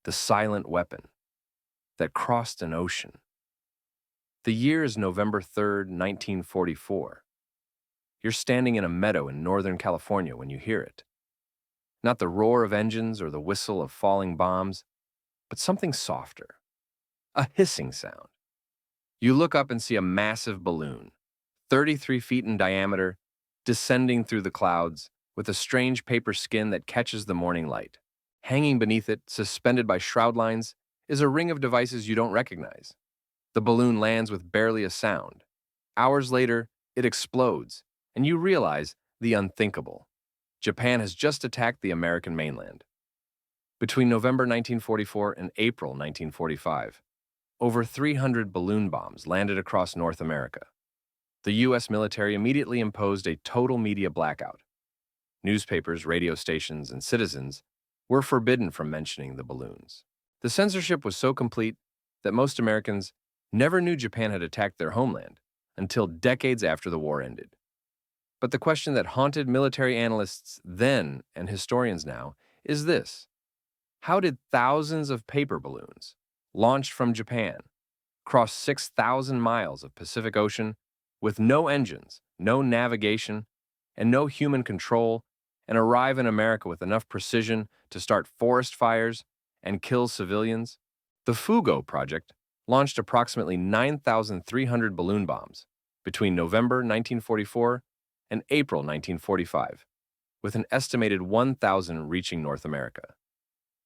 the silent weapon that crossed an ocean. The year is November 3rd, 1944. You're standing in a meadow in Northern California when you hear it. Not the roar of engines or the whistle of falling bombs, but something softer, a hissing sound. You look up and see a massive balloon, 33 feet in diameter, descending through the clouds with a strange paper skin that catches the morning light. Hanging beneath it, suspended by shroud lines, is a ring of devices you don't recognize. The balloon lands with barely a sound. Hours later, it explodes, and you realize the unthinkable. Japan has just attacked the American mainland. Between November 1944 and April 1945, over 300 balloon bombs landed across North America. The U.S. military immediately imposed a total media blackout. Newspapers, radio stations, and citizens were forbidden from mentioning the balloons. The censorship was so complete that most Americans never knew Japan had attacked their homeland until decades after the war ended. But the question that haunted military analysts then and historians now is this: how did thousands of paper balloons, launched from Japan, cross 6,000 miles of Pacific Ocean with no engines, no navigation, and no human control, and arrive in America with enough precision to start forest fires and kill civilians? The Fugo project launched approximately 9,300 balloon bombs between November 1944 and April 1945, with an estimated 1,000 reaching North America.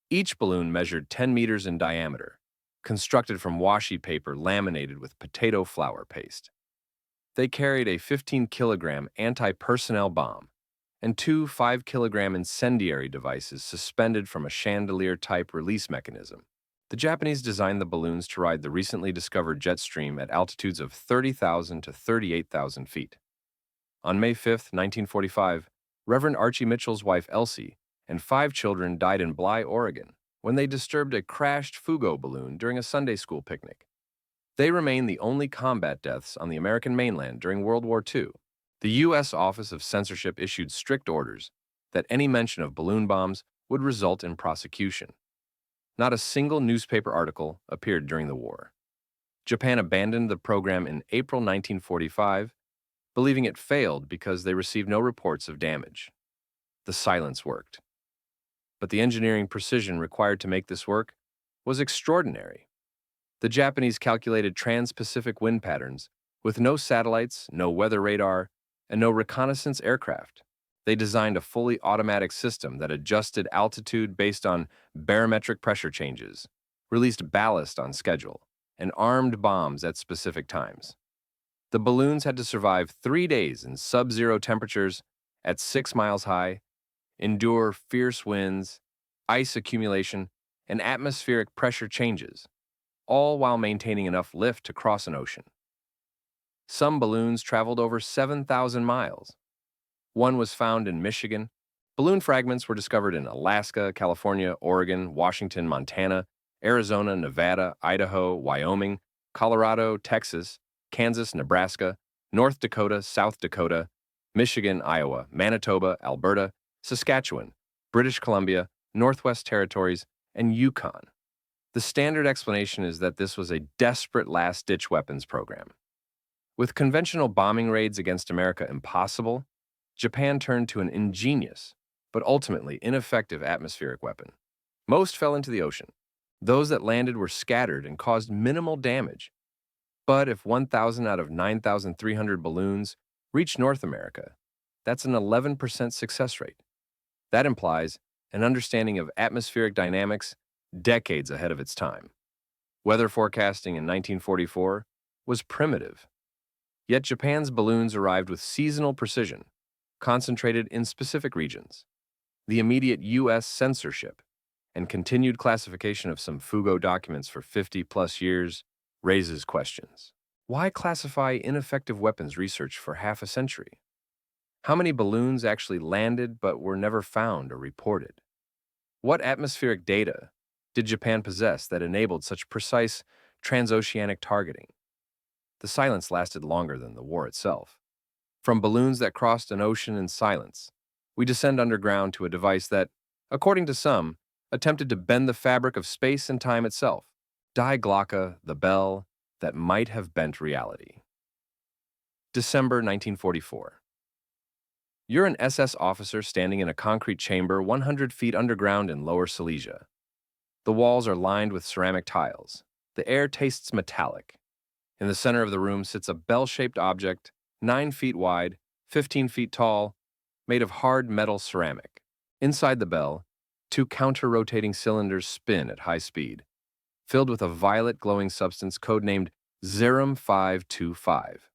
Each balloon measured 10 meters in diameter, constructed from washi paper laminated with potato flour paste. They carried a 15-kilogram anti-personnel bomb and two 5-kilogram incendiary devices suspended from a chandelier-type release mechanism. The Japanese designed the balloons to ride the recently discovered jet stream at altitudes of 30,000 to 38,000 feet. On May 5, 1945, Reverend Archie Mitchell's wife Elsie and 5 children died in Bly, Oregon, when they disturbed a crashed Fugo balloon during a Sunday school picnic. They remain the only combat deaths on the American mainland during World War II. The U.S. Office of Censorship issued strict orders that any mention of balloon bombs would result in prosecution. Not a single newspaper article appeared during the war. Japan abandoned the program in April 1945, believing it failed because they received no reports of damage. The silence worked. But the engineering precision required to make this work was extraordinary. The Japanese calculated trans-Pacific wind patterns with no satellites, no weather radar, and no reconnaissance aircraft. They designed a fully automatic system that adjusted altitude based on barometric pressure changes, released ballast on schedule, and armed bombs at specific times. The balloons had to survive 3 days in sub-zero temperatures at 6 miles high, endure fierce winds, ice accumulation, and atmospheric pressure changes, all while maintaining enough lift to cross an ocean. Some balloons traveled over 7,000 miles. One was found in Michigan. Balloon fragments were discovered in Alaska, California, Oregon, Washington, Montana, Arizona, Nevada, Idaho, Wyoming, Colorado, Texas, Kansas, Nebraska, North Dakota, South Dakota, Michigan, Iowa, Manitoba, Alberta, Saskatchewan, British Columbia, Northwest Territories, and Yukon. The standard explanation is that this was a desperate last-ditch weapons program. With conventional bombing raids against America impossible, Japan turned to an ingenious, but ultimately ineffective atmospheric weapon. Most fell into the ocean. Those that landed were scattered and caused minimal damage. But if 1,000 out of 9,300 balloons reached North America, that's an 11% success rate. That implies an understanding of atmospheric dynamics decades ahead of its time. Weather forecasting in 1944 was primitive. Yet Japan's balloons arrived with seasonal precision, concentrated in specific regions. The immediate U.S. censorship and continued classification of some Fugo documents for 50-plus years raises questions. Why classify ineffective weapons research for half a century? How many balloons actually landed but were never found or reported? What atmospheric data did Japan possess that enabled such precise transoceanic targeting? The silence lasted longer than the war itself. From balloons that crossed an ocean in silence, we descend underground to a device that, according to some, attempted to bend the fabric of space and time itself. Die Glocke, the bell that might have bent reality. December 1944. You're an SS officer standing in a concrete chamber 100 feet underground in Lower Silesia. The walls are lined with ceramic tiles. The air tastes metallic. In the center of the room sits a bell-shaped object, 9 feet wide, 15 feet tall, made of hard metal ceramic. Inside the bell, two counter-rotating cylinders spin at high speed, filled with a violet glowing substance codenamed Zerum 525.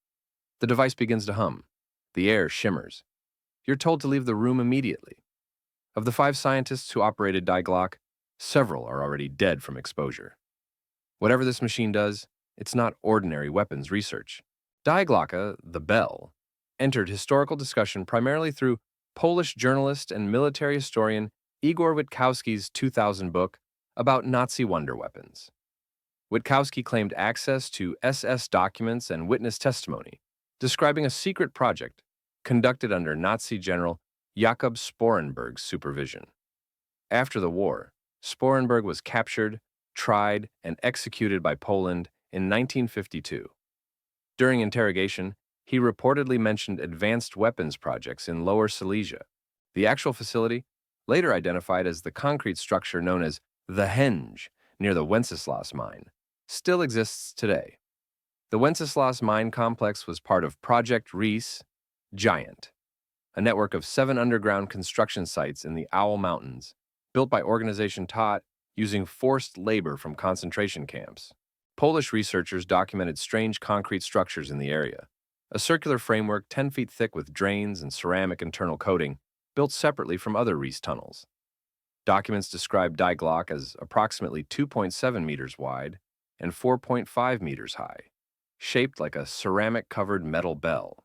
The device begins to hum. The air shimmers. You're told to leave the room immediately. Of the 5 scientists who operated Die Glocke, several are already dead from exposure. Whatever this machine does, it's not ordinary weapons research. Die Glocke, the bell, entered historical discussion primarily through Polish journalist and military historian Igor Witkowski's 2000 book about Nazi wonder weapons. Witkowski claimed access to SS documents and witness testimony, describing a secret project conducted under Nazi General Jakob Sporenberg's supervision. After the war, Sporenberg was captured, tried, and executed by Poland in 1952. During interrogation, he reportedly mentioned advanced weapons projects in Lower Silesia. The actual facility, later identified as the concrete structure known as the Henge near the Wenceslas mine, still exists today. The Wenceslas mine complex was part of Project Reese Giant, a network of 7 underground construction sites in the Owl Mountains, built by Organization Tot using forced labor from concentration camps. Polish researchers documented strange concrete structures in the area, a circular framework 10 feet thick with drains and ceramic internal coating, built separately from other Reese tunnels. Documents describe Die Glocke as approximately 2.7 meters wide and 4.5 meters high, shaped like a ceramic-covered metal bell.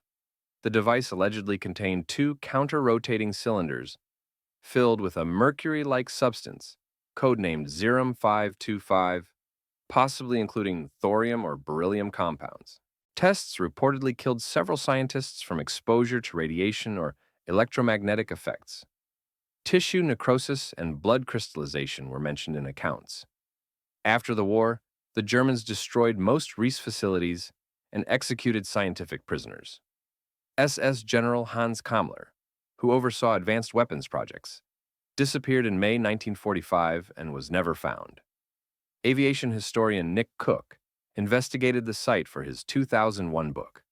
The device allegedly contained 2 counter-rotating cylinders filled with a mercury-like substance, codenamed Zerum 525, possibly including thorium or beryllium compounds. Tests reportedly killed several scientists from exposure to radiation or electromagnetic effects. Tissue necrosis and blood crystallization were mentioned in accounts. After the war, the Germans destroyed most Reese facilities and executed scientific prisoners. SS General Hans Kammler, who oversaw advanced weapons projects, disappeared in May 1945 and was never found. Aviation historian Nick Cook investigated the site for his 2001 book,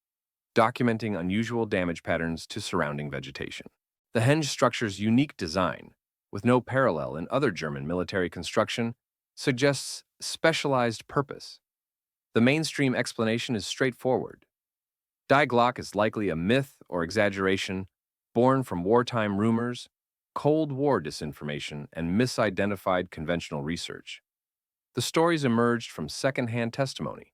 documenting unusual damage patterns to surrounding vegetation. The Henge structure's unique design, with no parallel in other German military construction, suggests specialized purpose. The mainstream explanation is straightforward. Die Glocke is likely a myth or exaggeration born from wartime rumors, Cold War disinformation, and misidentified conventional research. The stories emerged from second-hand testimony,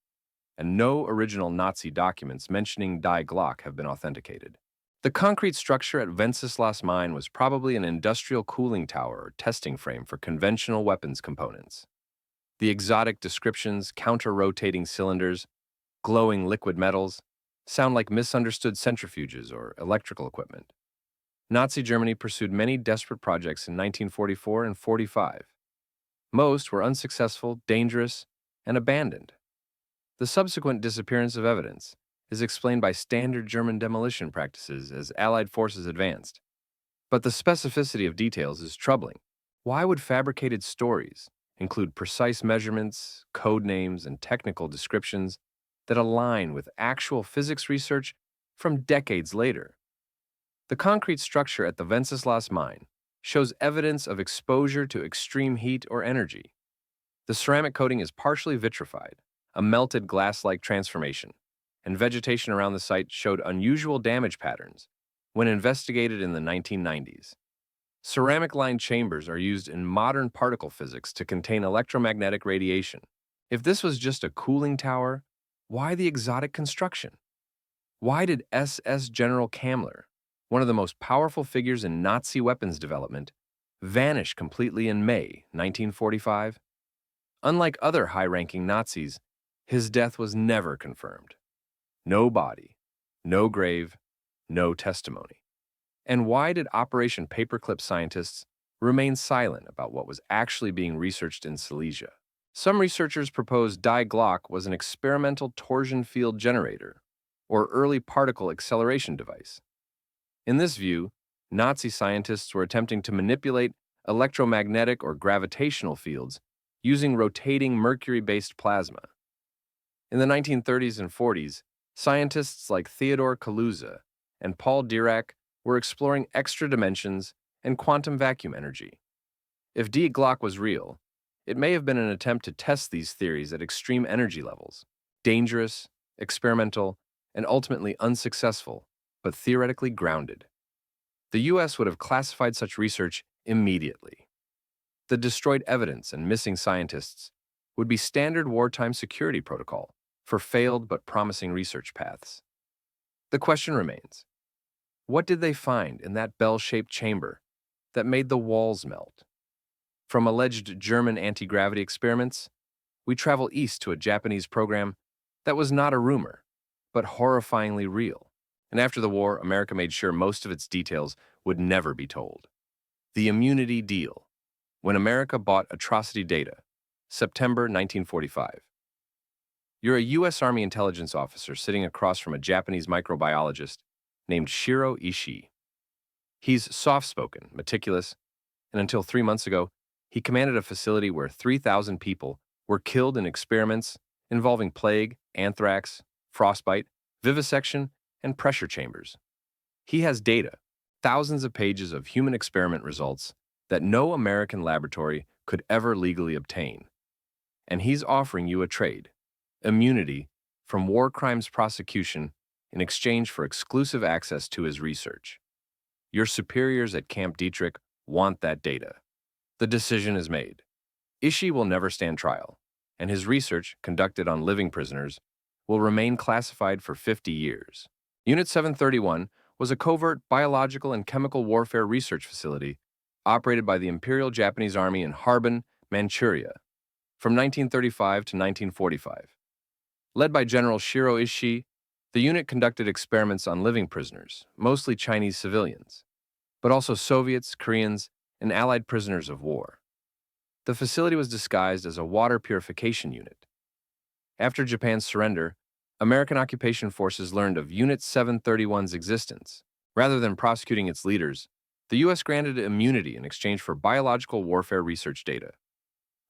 and no original Nazi documents mentioning Die Glocke have been authenticated. The concrete structure at Wenceslas mine was probably an industrial cooling tower or testing frame for conventional weapons components. The exotic descriptions, counter-rotating cylinders, glowing liquid metals, sound like misunderstood centrifuges or electrical equipment. Nazi Germany pursued many desperate projects in 1944 and 45. Most were unsuccessful, dangerous, and abandoned. The subsequent disappearance of evidence is explained by standard German demolition practices as Allied forces advanced. But the specificity of details is troubling. Why would fabricated stories include precise measurements, code names, and technical descriptions that align with actual physics research from decades later? The concrete structure at the Wenceslas mine shows evidence of exposure to extreme heat or energy. The ceramic coating is partially vitrified, a melted glass-like transformation, and vegetation around the site showed unusual damage patterns when investigated in the 1990s. Ceramic-lined chambers are used in modern particle physics to contain electromagnetic radiation. If this was just a cooling tower, why the exotic construction? Why did SS General Kammler, one of the most powerful figures in Nazi weapons development, vanish completely in May 1945? Unlike other high-ranking Nazis, his death was never confirmed. No body, no grave, no testimony. And why did Operation Paperclip scientists remained silent about what was actually being researched in Silesia. Some researchers proposed Die Glock was an experimental torsion field generator, or early particle acceleration device. In this view, Nazi scientists were attempting to manipulate electromagnetic or gravitational fields using rotating mercury-based plasma. In the 1930s and 40s, scientists like Theodore Kaluza and Paul Dirac were exploring extra dimensions and quantum vacuum energy. If Die Glock was real, it may have been an attempt to test these theories at extreme energy levels, dangerous, experimental, and ultimately unsuccessful, but theoretically grounded. The U.S. would have classified such research immediately. The destroyed evidence and missing scientists would be standard wartime security protocol for failed but promising research paths. The question remains, what did they find in that bell-shaped chamber that made the walls melt? From alleged German anti-gravity experiments, we travel east to a Japanese program that was not a rumor, but horrifyingly real. And after the war, America made sure most of its details would never be told. The immunity deal. When America bought atrocity data, September 1945. You're a U.S. Army intelligence officer sitting across from a Japanese microbiologist named Shiro Ishii. He's soft-spoken, meticulous, and until 3 months ago, he commanded a facility where 3,000 people were killed in experiments involving plague, anthrax, frostbite, vivisection, and pressure chambers. He has data, thousands of pages of human experiment results that no American laboratory could ever legally obtain. And he's offering you a trade, immunity from war crimes prosecution in exchange for exclusive access to his research. Your superiors at Camp Dietrich want that data. The decision is made. Ishii will never stand trial, and his research, conducted on living prisoners, will remain classified for 50 years. Unit 731 was a covert biological and chemical warfare research facility operated by the Imperial Japanese Army in Harbin, Manchuria, from 1935 to 1945. Led by General Shiro Ishii, the unit conducted experiments on living prisoners, mostly Chinese civilians, but also Soviets, Koreans, and Allied prisoners of war. The facility was disguised as a water purification unit. After Japan's surrender, American occupation forces learned of Unit 731's existence. Rather than prosecuting its leaders, the U.S. granted immunity in exchange for biological warfare research data.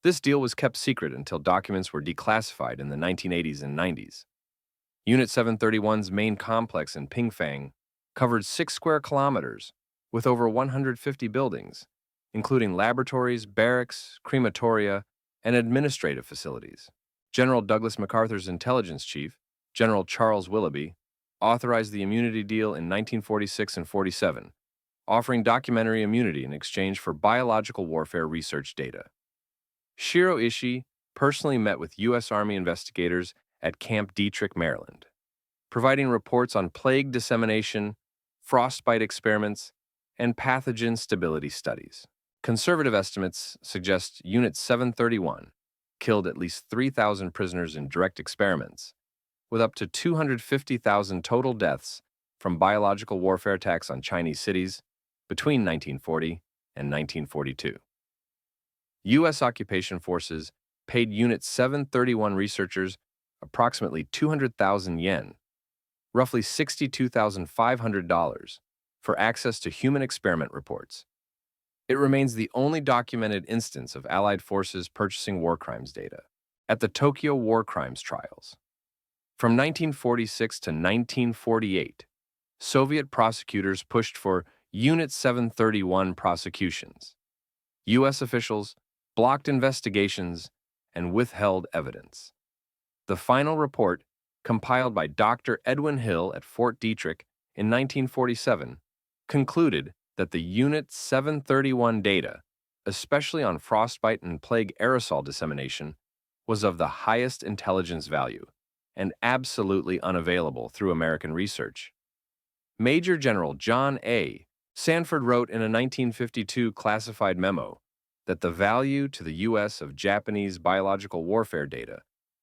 This deal was kept secret until documents were declassified in the 1980s and 90s. Unit 731's main complex in Pingfang covered 6 square kilometers with over 150 buildings, including laboratories, barracks, crematoria, and administrative facilities. General Douglas MacArthur's intelligence chief, General Charles Willoughby, authorized the immunity deal in 1946 and 47, offering documentary immunity in exchange for biological warfare research data. Shiro Ishii personally met with U.S. Army investigators at Camp Dietrich, Maryland, providing reports on plague dissemination, frostbite experiments, and pathogen stability studies. Conservative estimates suggest Unit 731 killed at least 3,000 prisoners in direct experiments, with up to 250,000 total deaths from biological warfare attacks on Chinese cities between 1940 and 1942. U.S. occupation forces paid Unit 731 researchers approximately 200,000 yen, roughly $62,500, for access to human experiment reports. It remains the only documented instance of Allied forces purchasing war crimes data. At the Tokyo war crimes trials, from 1946 to 1948, Soviet prosecutors pushed for Unit 731 prosecutions. U.S. officials blocked investigations and withheld evidence. The final report, compiled by Dr. Edwin Hill at Fort Detrick in 1947, concluded that the Unit 731 data, especially on frostbite and plague aerosol dissemination, was of the highest intelligence value and absolutely unavailable through American research. Major General John A. Sanford wrote in a 1952 classified memo that the value to the U.S. of Japanese biological warfare data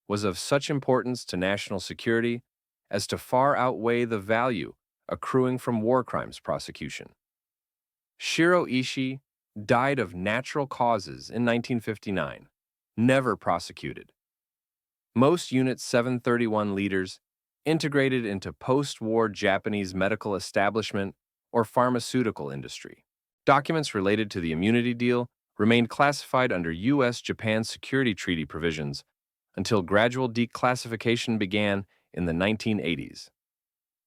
was of such importance to national security as to far outweigh the value accruing from war crimes prosecution. Shiro Ishii died of natural causes in 1959, never prosecuted. Most Unit 731 leaders integrated into post-war Japanese medical establishment or pharmaceutical industry. Documents related to the immunity deal remained classified under U.S.-Japan Security Treaty provisions until gradual declassification began in the 1980s.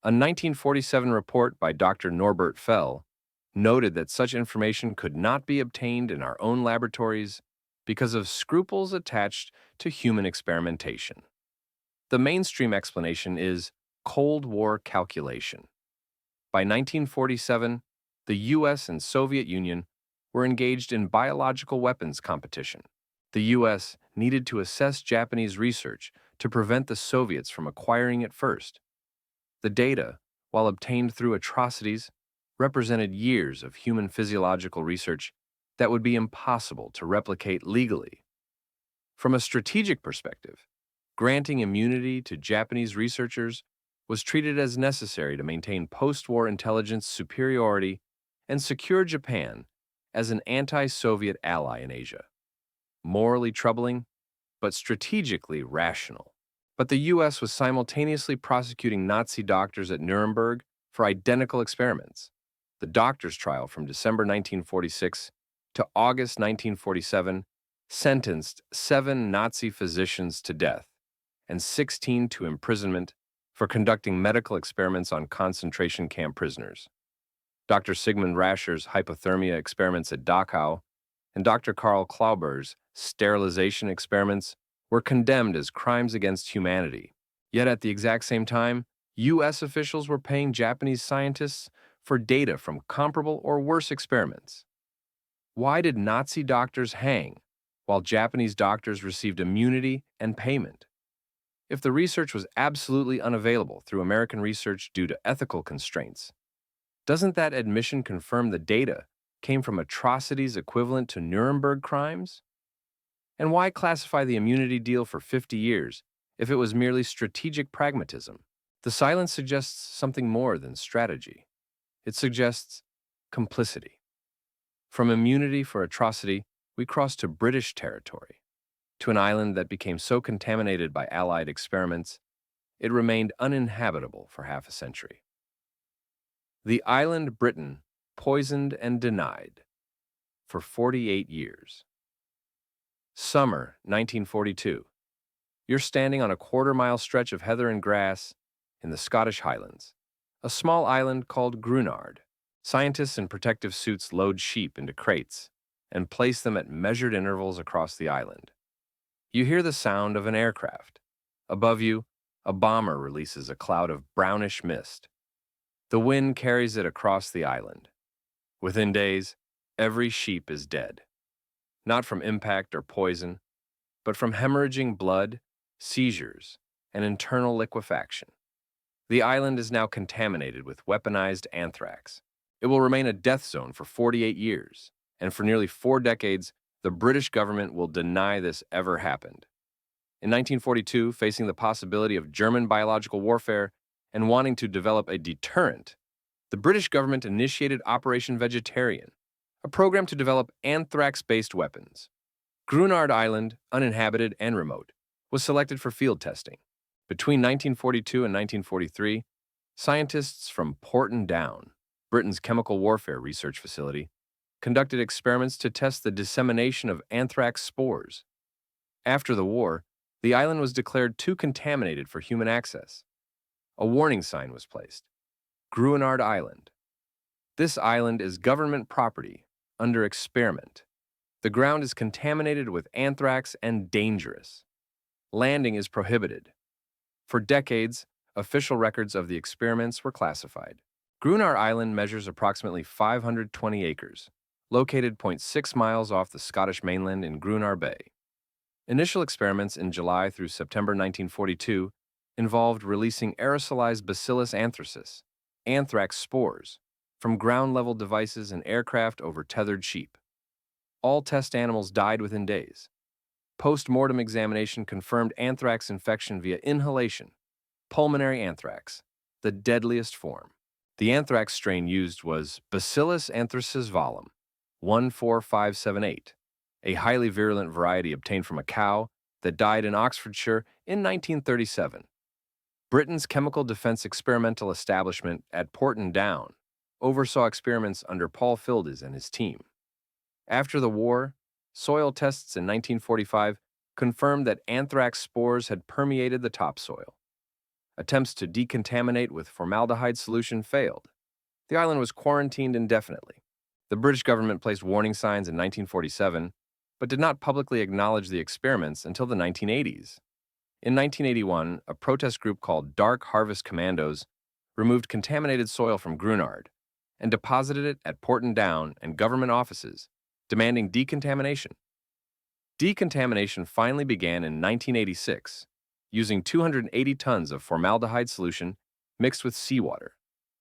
A 1947 report by Dr. Norbert Fell noted that such information could not be obtained in our own laboratories because of scruples attached to human experimentation. The mainstream explanation is Cold War calculation. By 1947, the U.S. and Soviet Union were engaged in biological weapons competition. The U.S. needed to assess Japanese research to prevent the Soviets from acquiring it first. The data, while obtained through atrocities, represented years of human physiological research that would be impossible to replicate legally. From a strategic perspective, granting immunity to Japanese researchers was treated as necessary to maintain post-war intelligence superiority and secure Japan as an anti-Soviet ally in Asia. Morally troubling, but strategically rational. But the U.S. was simultaneously prosecuting Nazi doctors at Nuremberg for identical experiments. The doctors' trial from December 1946 to August 1947 sentenced 7 Nazi physicians to death and 16 to imprisonment for conducting medical experiments on concentration camp prisoners. Dr. Sigmund Rascher's hypothermia experiments at Dachau and Dr. Karl Klauber's sterilization experiments were condemned as crimes against humanity. Yet at the exact same time, U.S. officials were paying Japanese scientists for data from comparable or worse experiments. Why did Nazi doctors hang while Japanese doctors received immunity and payment? If the research was absolutely unavailable through American research due to ethical constraints, doesn't that admission confirm the data came from atrocities equivalent to Nuremberg crimes? And why classify the immunity deal for 50 years if it was merely strategic pragmatism? The silence suggests something more than strategy. It suggests complicity. From immunity for atrocity, we cross to British territory, to an island that became so contaminated by Allied experiments, it remained uninhabitable for half a century. The island Britain poisoned and denied for 48 years. Summer 1942. You're standing on a quarter-mile stretch of heather and grass in the Scottish Highlands, a small island called Grunard. Scientists in protective suits load sheep into crates and place them at measured intervals across the island. You hear the sound of an aircraft. Above you, a bomber releases a cloud of brownish mist. The wind carries it across the island. Within days, every sheep is dead. Not from impact or poison, but from hemorrhaging blood, seizures, and internal liquefaction. The island is now contaminated with weaponized anthrax. It will remain a death zone for 48 years, and for nearly 4 decades, the British government will deny this ever happened. In 1942, facing the possibility of German biological warfare and wanting to develop a deterrent, the British government initiated Operation Vegetarian, a program to develop anthrax-based weapons. Grunard Island, uninhabited and remote, was selected for field testing. Between 1942 and 1943, scientists from Porton Down, Britain's chemical warfare research facility, conducted experiments to test the dissemination of anthrax spores. After the war, the island was declared too contaminated for human access. A warning sign was placed. Grunard Island. This island is government property under experiment. The ground is contaminated with anthrax and dangerous. Landing is prohibited. For decades, official records of the experiments were classified. Grunard Island measures approximately 520 acres, located 0.6 miles off the Scottish mainland in Grunard Bay. Initial experiments in July through September 1942 involved releasing aerosolized Bacillus anthracis, anthrax spores, from ground-level devices and aircraft over tethered sheep. All test animals died within days. Post-mortem examination confirmed anthrax infection via inhalation, pulmonary anthrax, the deadliest form. The anthrax strain used was Bacillus anthracis valum, 14578, a highly virulent variety obtained from a cow that died in Oxfordshire in 1937. Britain's Chemical Defence Experimental Establishment at Porton Down oversaw experiments under Paul Fildes and his team. After the war, soil tests in 1945 confirmed that anthrax spores had permeated the topsoil. Attempts to decontaminate with formaldehyde solution failed. The island was quarantined indefinitely. The British government placed warning signs in 1947, but did not publicly acknowledge the experiments until the 1980s. In 1981, a protest group called Dark Harvest Commandos removed contaminated soil from Grunard and deposited it at Porton Down and government offices, demanding decontamination. Decontamination finally began in 1986, using 280 tons of formaldehyde solution mixed with seawater,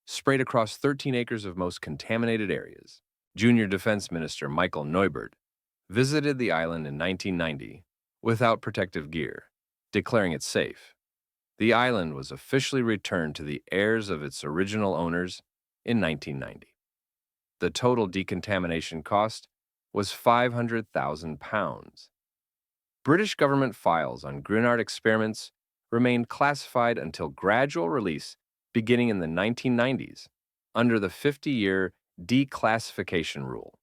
sprayed across 13 acres of most contaminated areas. Junior Defense Minister Michael Neubert visited the island in 1990 without protective gear, declaring it safe. The island was officially returned to the heirs of its original owners in 1990. The total decontamination cost was £500,000. British government files on Grunard experiments remained classified until gradual release beginning in the 1990s under the 50-year declassification rule.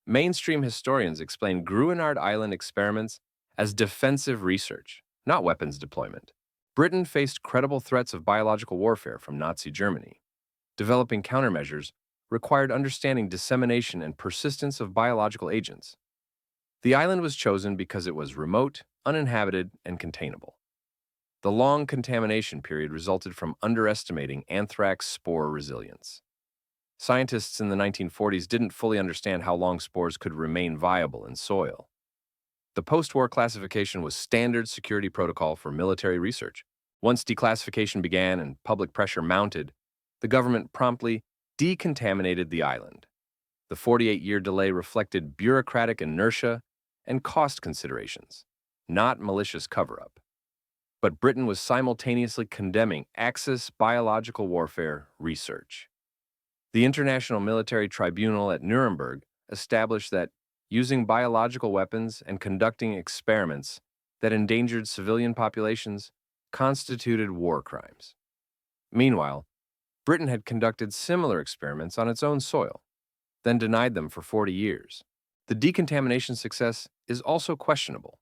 Mainstream historians explain Grunard Island experiments as defensive research, not weapons deployment. Britain faced credible threats of biological warfare from Nazi Germany. Developing countermeasures required understanding dissemination and persistence of biological agents. The island was chosen because it was remote, uninhabited, and containable. The long contamination period resulted from underestimating anthrax spore resilience. Scientists in the 1940s didn't fully understand how long spores could remain viable in soil. The post-war classification was standard security protocol for military research. Once declassification began and public pressure mounted, the government promptly decontaminated the island. The 48-year delay reflected bureaucratic inertia and cost considerations, not malicious cover-up. But Britain was simultaneously condemning Axis biological warfare research. The International Military Tribunal at Nuremberg established that using biological weapons and conducting experiments that endangered civilian populations constituted war crimes. Meanwhile, Britain had conducted similar experiments on its own soil, then denied them for 40 years. The decontamination success is also questionable.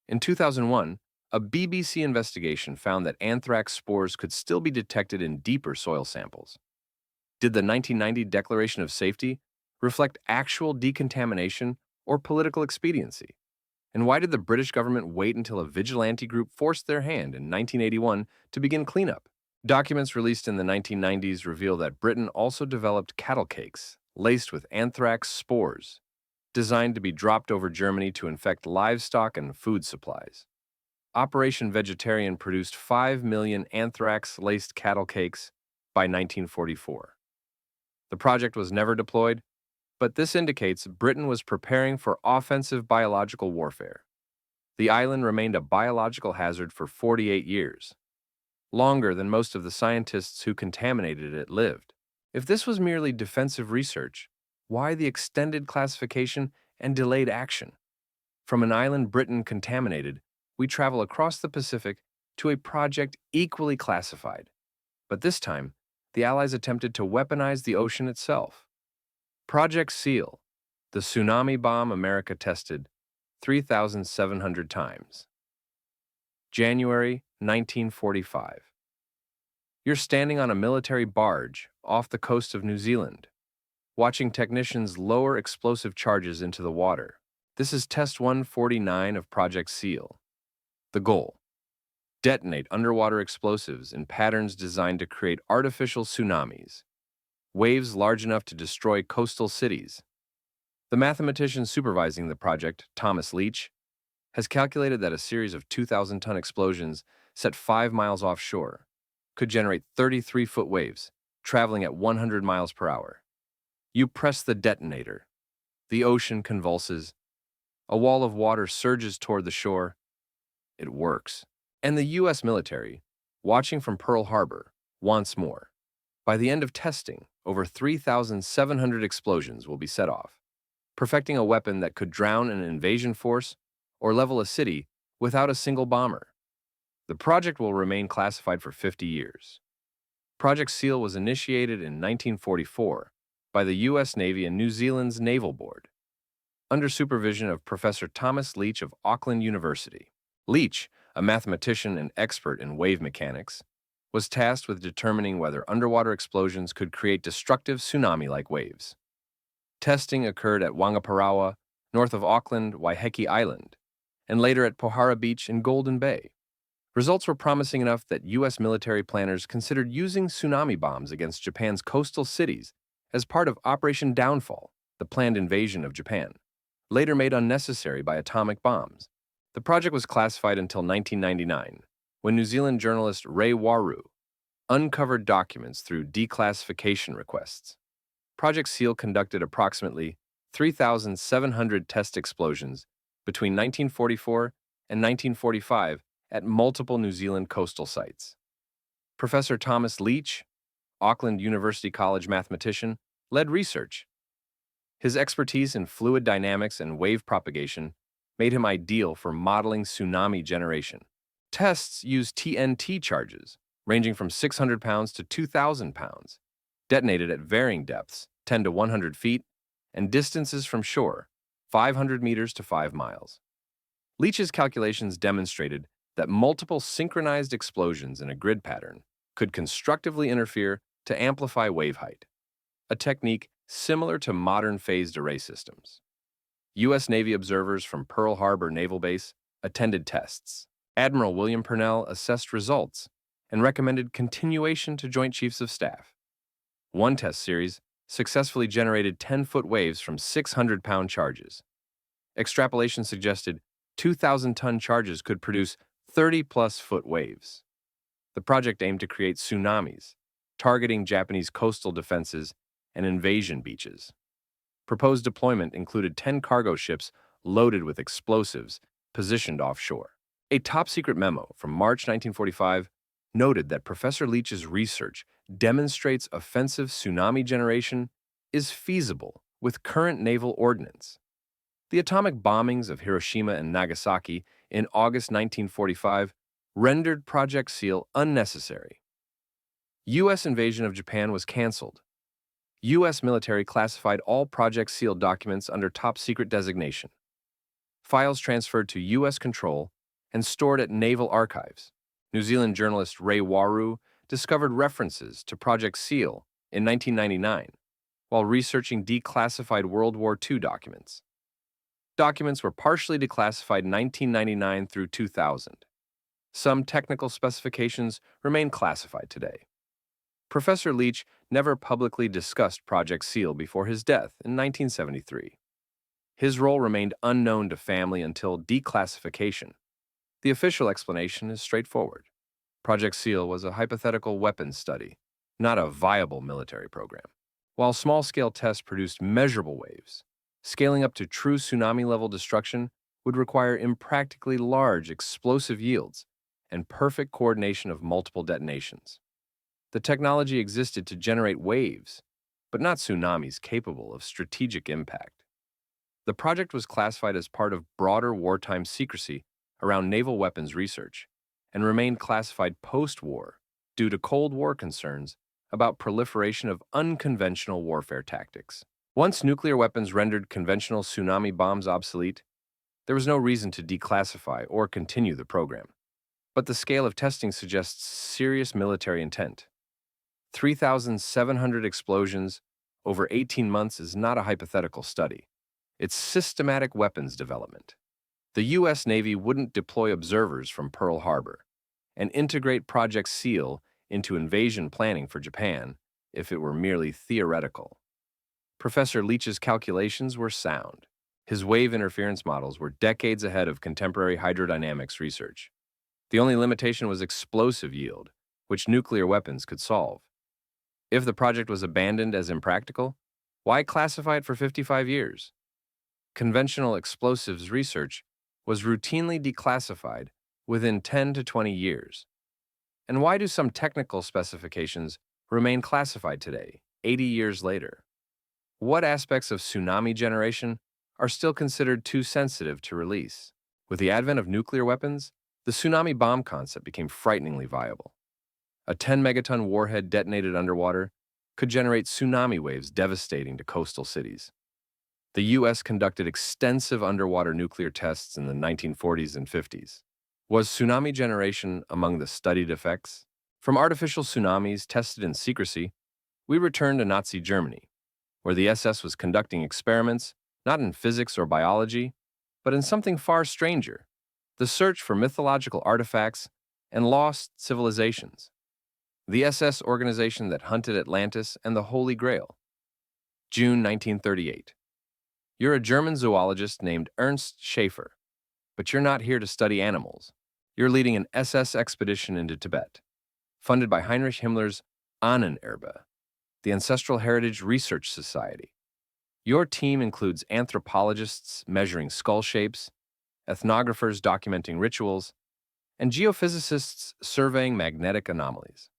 In 2001, a BBC investigation found that anthrax spores could still be detected in deeper soil samples. Did the 1990 Declaration of Safety reflect actual decontamination or political expediency? And why did the British government wait until a vigilante group forced their hand in 1981 to begin cleanup? Documents released in the 1990s reveal that Britain also developed cattle cakes laced with anthrax spores, designed to be dropped over Germany to infect livestock and food supplies. Operation Vegetarian produced 5 million anthrax-laced cattle cakes by 1944. The project was never deployed, but this indicates Britain was preparing for offensive biological warfare. The island remained a biological hazard for 48 years, longer than most of the scientists who contaminated it lived. If this was merely defensive research, why the extended classification and delayed action? From an island Britain contaminated, we travel across the Pacific to a project equally classified. But this time, the Allies attempted to weaponize the ocean itself. Project SEAL, the tsunami bomb America tested 3,700 times. January 1945. You're standing on a military barge off the coast of New Zealand, watching technicians lower explosive charges into the water. This is Test 149 of Project SEAL. The goal: detonate underwater explosives in patterns designed to create artificial tsunamis, waves large enough to destroy coastal cities. The mathematician supervising the project, Thomas Leach, has calculated that a series of 2,000-ton explosions set 5 miles offshore could generate 33-foot waves, traveling at 100 miles per hour. You press the detonator. The ocean convulses. A wall of water surges toward the shore. It works. And the U.S. military, watching from Pearl Harbor, wants more. By the end of testing, over 3,700 explosions will be set off. perfecting a weapon that could drown an invasion force or level a city without a single bomber. The project will remain classified for 50 years. Project SEAL was initiated in 1944 by the U.S. Navy and New Zealand's Naval Board, under supervision of Professor Thomas Leach of Auckland University. Leach, a mathematician and expert in wave mechanics, was tasked with determining whether underwater explosions could create destructive tsunami-like waves. Testing occurred at Wangaparaoa, north of Auckland, Waiheke Island, and later at Pohara Beach in Golden Bay. Results were promising enough that U.S. military planners considered using tsunami bombs against Japan's coastal cities as part of Operation Downfall, the planned invasion of Japan, later made unnecessary by atomic bombs. The project was classified until 1999, when New Zealand journalist Ray Waru uncovered documents through declassification requests. Project SEAL conducted approximately 3,700 test explosions between 1944 and 1945 at multiple New Zealand coastal sites. Professor Thomas Leach, Auckland University College mathematician, led research. His expertise in fluid dynamics and wave propagation made him ideal for modeling tsunami generation. Tests used TNT charges, ranging from 600 pounds to 2,000 pounds, detonated at varying depths, 10 to 100 feet, and distances from shore, 500 meters to 5 miles. Leach's calculations demonstrated that multiple synchronized explosions in a grid pattern could constructively interfere to amplify wave height, a technique similar to modern phased array systems. U.S. Navy observers from Pearl Harbor Naval Base attended tests. Admiral William Purnell assessed results and recommended continuation to Joint Chiefs of Staff. One test series successfully generated 10-foot waves from 600-pound charges. Extrapolation suggested 2,000-ton charges could produce 30-plus foot waves. The project aimed to create tsunamis, targeting Japanese coastal defenses and invasion beaches. Proposed deployment included 10 cargo ships loaded with explosives positioned offshore. A top-secret memo from March 1945 noted that Professor Leach's research demonstrates offensive tsunami generation is feasible with current naval ordnance. The atomic bombings of Hiroshima and Nagasaki in August 1945 rendered Project SEAL unnecessary. U.S. invasion of Japan was canceled. U.S. military classified all Project SEAL documents under top-secret designation. Files transferred to U.S. control and stored at naval archives. New Zealand journalist Ray Waru discovered references to Project SEAL in 1999 while researching declassified World War II documents. Documents were partially declassified in 1999 through 2000. Some technical specifications remain classified today. Professor Leach never publicly discussed Project SEAL before his death in 1973. His role remained unknown to family until declassification. The official explanation is straightforward. Project SEAL was a hypothetical weapons study, not a viable military program. While small-scale tests produced measurable waves, scaling up to true tsunami-level destruction would require impractically large explosive yields and perfect coordination of multiple detonations. The technology existed to generate waves, but not tsunamis capable of strategic impact. The project was classified as part of broader wartime secrecy around naval weapons research and remained classified post-war due to Cold War concerns about proliferation of unconventional warfare tactics. Once nuclear weapons rendered conventional tsunami bombs obsolete, there was no reason to declassify or continue the program. But the scale of testing suggests serious military intent. 3,700 explosions over 18 months is not a hypothetical study. It's systematic weapons development. The U.S. Navy wouldn't deploy observers from Pearl Harbor and integrate Project SEAL into invasion planning for Japan if it were merely theoretical. Professor Leach's calculations were sound. His wave interference models were decades ahead of contemporary hydrodynamics research. The only limitation was explosive yield, which nuclear weapons could solve. If the project was abandoned as impractical, why classify it for 55 years? Conventional explosives research was routinely declassified within 10 to 20 years. And why do some technical specifications remain classified today, 80 years later? What aspects of tsunami generation are still considered too sensitive to release. With the advent of nuclear weapons, the tsunami bomb concept became frighteningly viable. A 10-megaton warhead detonated underwater could generate tsunami waves devastating to coastal cities. The U.S. conducted extensive underwater nuclear tests in the 1940s and 50s. Was tsunami generation among the studied effects? From artificial tsunamis tested in secrecy, we return to Nazi Germany, where the SS was conducting experiments not in physics or biology, but in something far stranger, the search for mythological artifacts and lost civilizations. The SS organization that hunted Atlantis and the Holy Grail. June 1938. You're a German zoologist named Ernst Schaefer, but you're not here to study animals. You're leading an SS expedition into Tibet, funded by Heinrich Himmler's Ahnenerbe, the Ancestral Heritage Research Society. Your team includes anthropologists measuring skull shapes, ethnographers documenting rituals, and geophysicists surveying magnetic anomalies.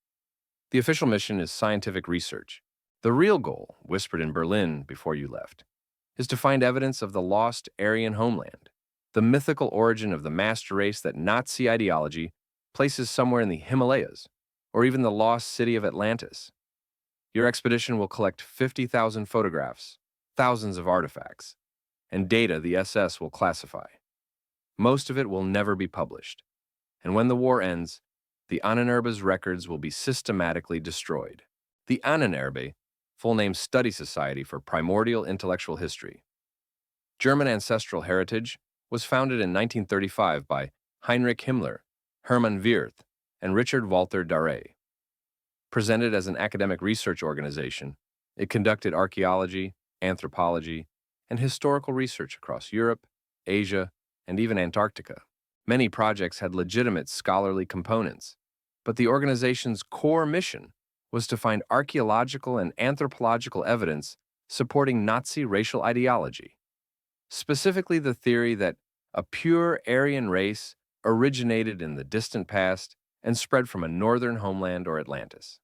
The official mission is scientific research. The real goal, whispered in Berlin before you left, is to find evidence of the lost Aryan homeland, the mythical origin of the master race that Nazi ideology places somewhere in the Himalayas, or even the lost city of Atlantis. Your expedition will collect 50,000 photographs, thousands of artifacts, and data the SS will classify. Most of it will never be published, and when the war ends, the Ahnenerbe's records will be systematically destroyed. The Ahnenerbe, full name Study Society for Primordial Intellectual History. German ancestral heritage was founded in 1935 by Heinrich Himmler, Hermann Wirth, and Richard Walter Darré. Presented as an academic research organization, it conducted archaeology, anthropology, and historical research across Europe, Asia, and even Antarctica. Many projects had legitimate scholarly components, but the organization's core mission was to find archaeological and anthropological evidence supporting Nazi racial ideology, specifically the theory that a pure Aryan race originated in the distant past and spread from a northern homeland or Atlantis.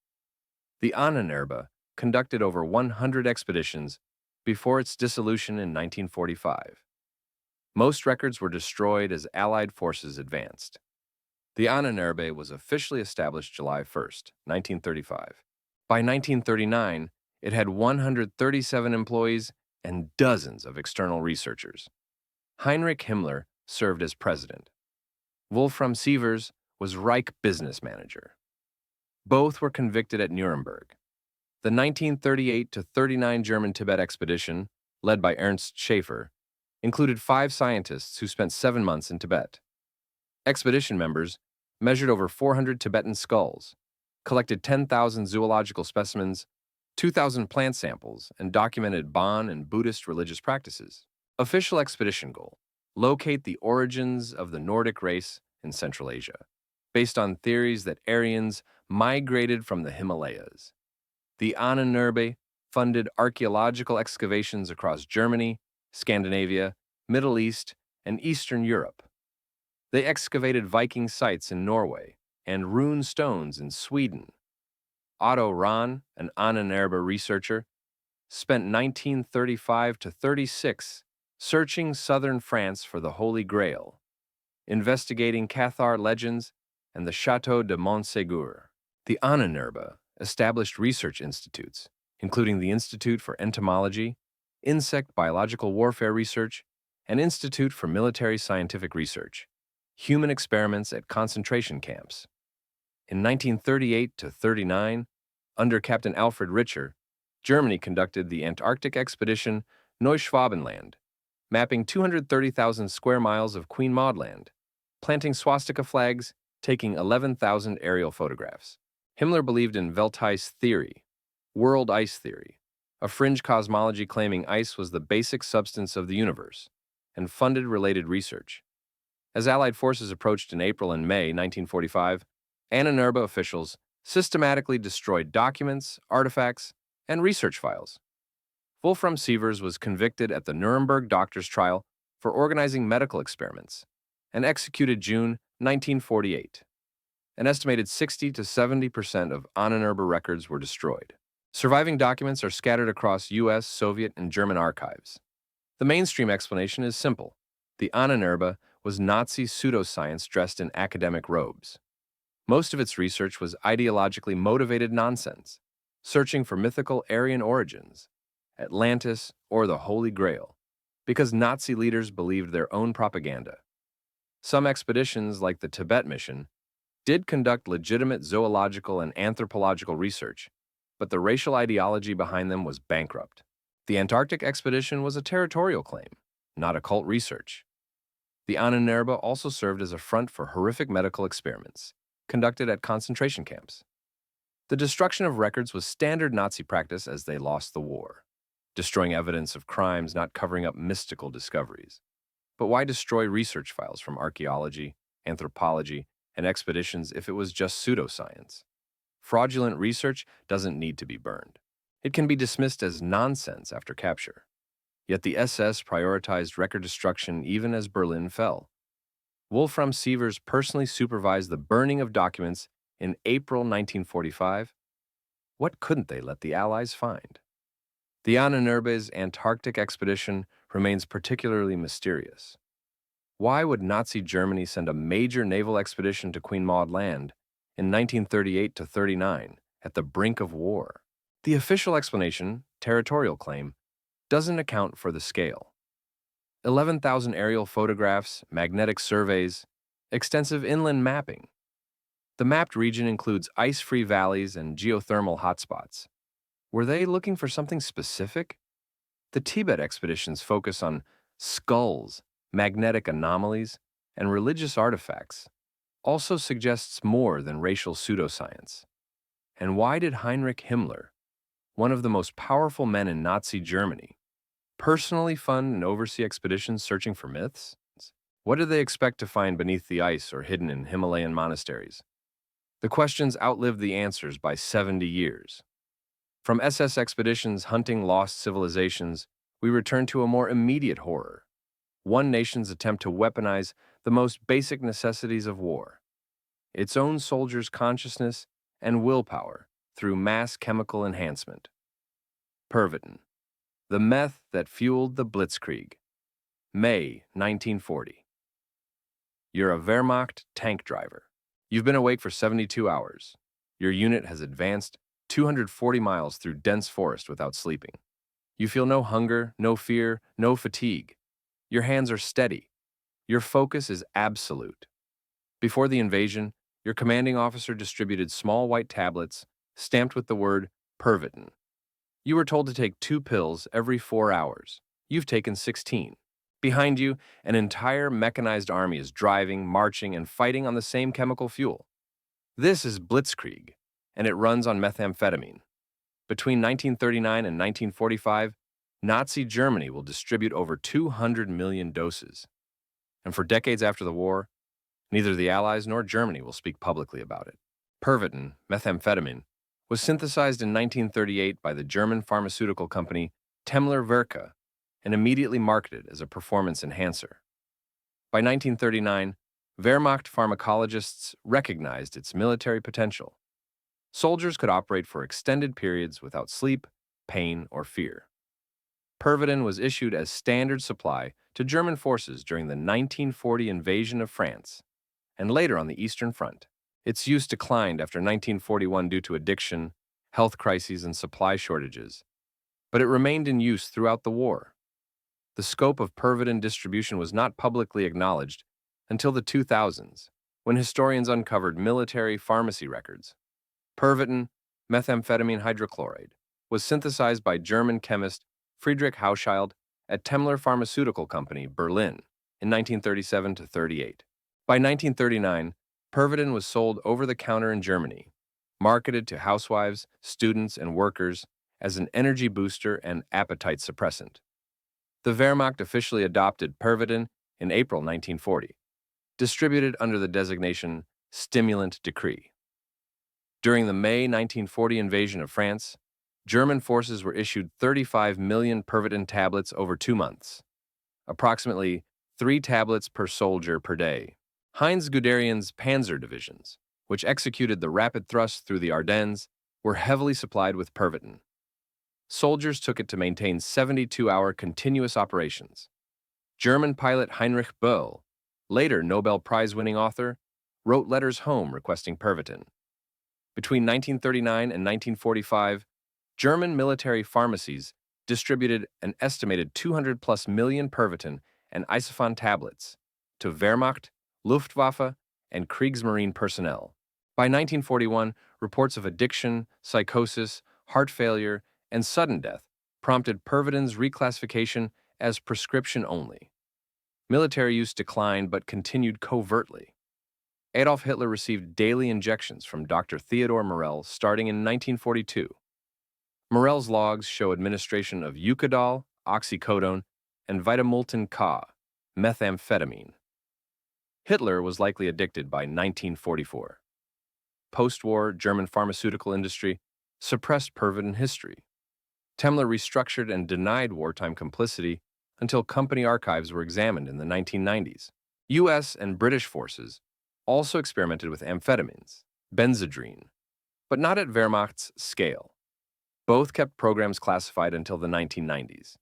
The Ahnenerbe conducted over 100 expeditions before its dissolution in 1945. Most records were destroyed as Allied forces advanced. The Ahnenerbe was officially established July 1, 1935. By 1939, it had 137 employees and dozens of external researchers. Heinrich Himmler served as president. Wolfram Sievers was Reich business manager. Both were convicted at Nuremberg. The 1938-39 German Tibet expedition, led by Ernst Schaefer, included 5 scientists who spent 7 months in Tibet. Expedition members measured over 400 Tibetan skulls, collected 10,000 zoological specimens, 2,000 plant samples, and documented Bon and Buddhist religious practices. Official expedition goal: locate the origins of the Nordic race in Central Asia, based on theories that Aryans migrated from the Himalayas. The Ahnenerbe funded archaeological excavations across Germany, Scandinavia, Middle East, and Eastern Europe. They excavated Viking sites in Norway and rune stones in Sweden. Otto Rahn, an Ahnenerbe researcher, spent 1935 to 36 searching southern France for the Holy Grail, investigating Cathar legends and the Château de Montségur. The Ahnenerbe established research institutes, including the Institute for Entomology, Insect Biological Warfare Research, and Institute for Military Scientific Research, human experiments at concentration camps. In 1938 to 39, under Captain Alfred Richer, Germany conducted the Antarctic expedition Neuschwabenland, mapping 230,000 square miles of Queen Maud Land, planting swastika flags, taking 11,000 aerial photographs. Himmler believed in Welteis theory, world ice theory, a fringe cosmology claiming ice was the basic substance of the universe, and funded related research. As Allied forces approached in April and May 1945, Ahnenerbe officials systematically destroyed documents, artifacts, and research files. Wolfram Sievers was convicted at the Nuremberg doctors' trial for organizing medical experiments and executed June 1948. An estimated 60 to 70% of Ahnenerbe records were destroyed. Surviving documents are scattered across U.S., Soviet, and German archives. The mainstream explanation is simple. The Ahnenerbe was Nazi pseudoscience dressed in academic robes. Most of its research was ideologically motivated nonsense, searching for mythical Aryan origins, Atlantis, or the Holy Grail, because Nazi leaders believed their own propaganda. Some expeditions, like the Tibet mission, did conduct legitimate zoological and anthropological research, but the racial ideology behind them was bankrupt. The Antarctic expedition was a territorial claim, not occult research. The Ahnenerbe also served as a front for horrific medical experiments conducted at concentration camps. The destruction of records was standard Nazi practice as they lost the war, destroying evidence of crimes, not covering up mystical discoveries. But why destroy research files from archaeology, anthropology, and expeditions if it was just pseudoscience? Fraudulent research doesn't need to be burned. It can be dismissed as nonsense after capture. Yet the SS prioritized record destruction even as Berlin fell. Wolfram Sievers personally supervised the burning of documents in April 1945. What couldn't they let the Allies find? The Ahnenerbe's Antarctic expedition remains particularly mysterious. Why would Nazi Germany send a major naval expedition to Queen Maud Land in 1938 to 39 at the brink of war? The official explanation, territorial claim, doesn't account for the scale. 11,000 aerial photographs, magnetic surveys, extensive inland mapping. The mapped region includes ice-free valleys and geothermal hotspots. Were they looking for something specific? The Tibet expeditions focus on skulls, magnetic anomalies, and religious artifacts, also suggests more than racial pseudoscience. And why did Heinrich Himmler, one of the most powerful men in Nazi Germany, personally fund and oversee expeditions searching for myths? What did they expect to find beneath the ice or hidden in Himalayan monasteries? The questions outlived the answers by 70 years. From SS expeditions hunting lost civilizations, we return to a more immediate horror: one nation's attempt to weaponize the most basic necessities of war, its own soldiers' consciousness and willpower through mass chemical enhancement. Pervitin, the meth that fueled the Blitzkrieg. May 1940. You're a Wehrmacht tank driver. You've been awake for 72 hours. Your unit has advanced 240 miles through dense forest without sleeping. You feel no hunger, no fear, no fatigue. Your hands are steady. Your focus is absolute. Before the invasion, your commanding officer distributed small white tablets stamped with the word Pervitin. You were told to take 2 pills every 4 hours. You've taken 16. Behind you, an entire mechanized army is driving, marching, and fighting on the same chemical fuel. This is Blitzkrieg, and it runs on methamphetamine. Between 1939 and 1945, Nazi Germany will distribute over 200 million doses. And for decades after the war, neither the Allies nor Germany will speak publicly about it. Pervitin, methamphetamine, was synthesized in 1938 by the German pharmaceutical company Temmler-Werke and immediately marketed as a performance enhancer. By 1939, Wehrmacht pharmacologists recognized its military potential. Soldiers could operate for extended periods without sleep, pain, or fear. Pervitin was issued as standard supply to German forces during the 1940 invasion of France, and later on the Eastern Front. Its use declined after 1941 due to addiction, health crises, and supply shortages, but it remained in use throughout the war. The scope of Pervitin distribution was not publicly acknowledged until the 2000s, when historians uncovered military pharmacy records. Pervitin, methamphetamine hydrochloride, was synthesized by German chemist Friedrich Hauschild at Temmler Pharmaceutical Company, Berlin, in 1937 to 38. By 1939, Pervitin was sold over the counter in Germany, marketed to housewives, students, and workers as an energy booster and appetite suppressant. The Wehrmacht officially adopted Pervitin in April 1940, distributed under the designation Stimulant Decree. During the May 1940 invasion of France, German forces were issued 35 million Pervitin tablets over 2 months, approximately 3 tablets per soldier per day. Heinz Guderian's panzer divisions, which executed the rapid thrust through the Ardennes, were heavily supplied with Pervitin. Soldiers took it to maintain 72-hour continuous operations. German pilot Heinrich Böll, later Nobel Prize-winning author, wrote letters home requesting Pervitin. Between 1939 and 1945, German military pharmacies distributed an estimated 200+ million Pervitin and Isofan tablets to Wehrmacht, Luftwaffe, and Kriegsmarine personnel. By 1941, reports of addiction, psychosis, heart failure, and sudden death prompted Pervitin's reclassification as prescription only. Military use declined but continued covertly. Adolf Hitler received daily injections from Dr. Theodor Morell starting in 1942. Morell's logs show administration of Eucadol, oxycodone, and Vitamultin K, methamphetamine. Hitler was likely addicted by 1944. Post-war German pharmaceutical industry suppressed Pervitin history. Temmler restructured and denied wartime complicity until company archives were examined in the 1990s. U.S. and British forces also experimented with amphetamines, Benzedrine, but not at Wehrmacht's scale. Both kept programs classified until the 1990s.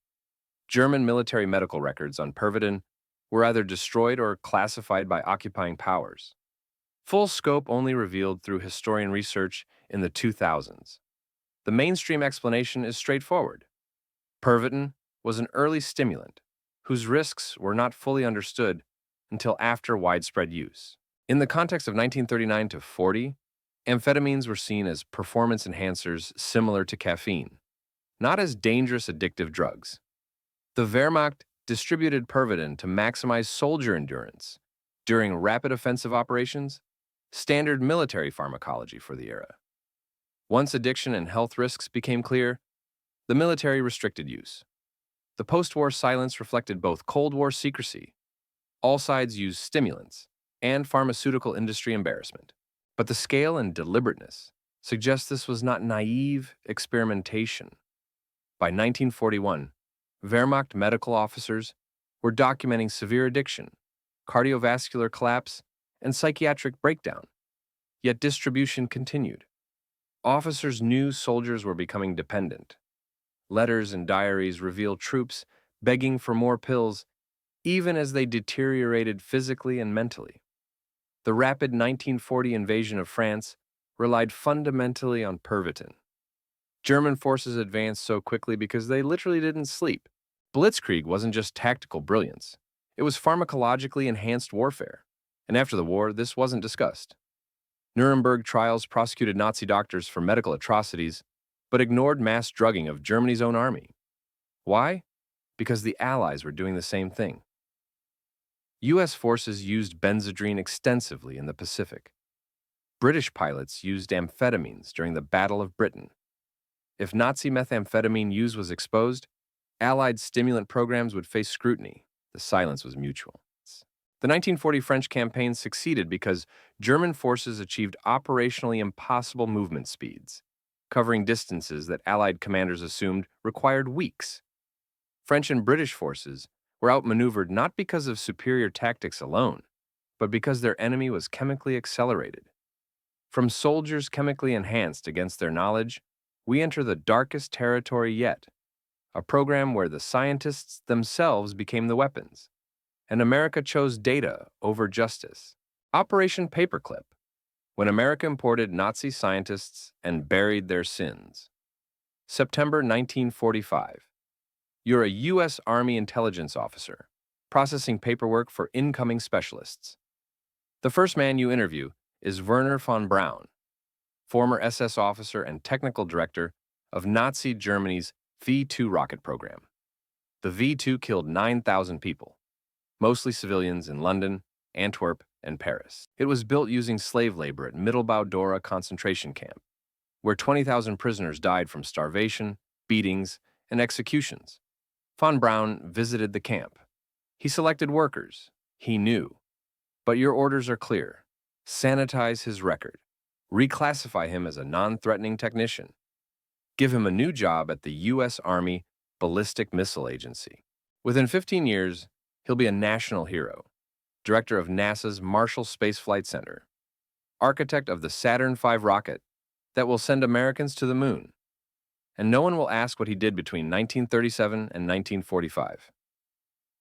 German military medical records on Pervitin were either destroyed or classified by occupying powers. Full scope only revealed through historian research in the 2000s. The mainstream explanation is straightforward. Pervitin was an early stimulant whose risks were not fully understood until after widespread use. In the context of 1939 to 40, amphetamines were seen as performance enhancers similar to caffeine, not as dangerous addictive drugs. The Wehrmacht distributed Pervitin to maximize soldier endurance during rapid offensive operations, standard military pharmacology for the era. Once addiction and health risks became clear, the military restricted use. The post-war silence reflected both Cold War secrecy, all sides used stimulants, and pharmaceutical industry embarrassment. But the scale and deliberateness suggest this was not naive experimentation. By 1941, Wehrmacht medical officers were documenting severe addiction, cardiovascular collapse, and psychiatric breakdown. Yet distribution continued. Officers knew soldiers were becoming dependent. Letters and diaries reveal troops begging for more pills even as they deteriorated physically and mentally. The rapid 1940 invasion of France relied fundamentally on Pervitin. German forces advanced so quickly because they literally didn't sleep. Blitzkrieg wasn't just tactical brilliance. It was pharmacologically enhanced warfare. And after the war, this wasn't discussed. Nuremberg trials prosecuted Nazi doctors for medical atrocities, but ignored mass drugging of Germany's own army. Why? Because the Allies were doing the same thing. U.S. forces used Benzedrine extensively in the Pacific. British pilots used amphetamines during the Battle of Britain. If Nazi methamphetamine use was exposed, Allied stimulant programs would face scrutiny. The silence was mutual. The 1940 French campaign succeeded because German forces achieved operationally impossible movement speeds, covering distances that Allied commanders assumed required weeks. French and British forces were outmaneuvered not because of superior tactics alone, but because their enemy was chemically accelerated. From soldiers chemically enhanced against their knowledge, we enter the darkest territory yet, a program where the scientists themselves became the weapons, and America chose data over justice. Operation Paperclip, when America imported Nazi scientists and buried their sins. September 1945. You're a U.S. Army intelligence officer, processing paperwork for incoming specialists. The first man you interview is Werner von Braun, former SS officer and technical director of Nazi Germany's V2 rocket program. The V2 killed 9,000 people, mostly civilians in London, Antwerp, and Paris. It was built using slave labor at Mittelbau-Dora concentration camp, where 20,000 prisoners died from starvation, beatings, and executions. Von Braun visited the camp. He selected workers. He knew. But your orders are clear. Sanitize his record. Reclassify him as a non-threatening technician. Give him a new job at the U.S. Army Ballistic Missile Agency. Within 15 years, he'll be a national hero, director of NASA's Marshall Space Flight Center, architect of the Saturn V rocket that will send Americans to the moon. and no one will ask what he did between 1937 and 1945.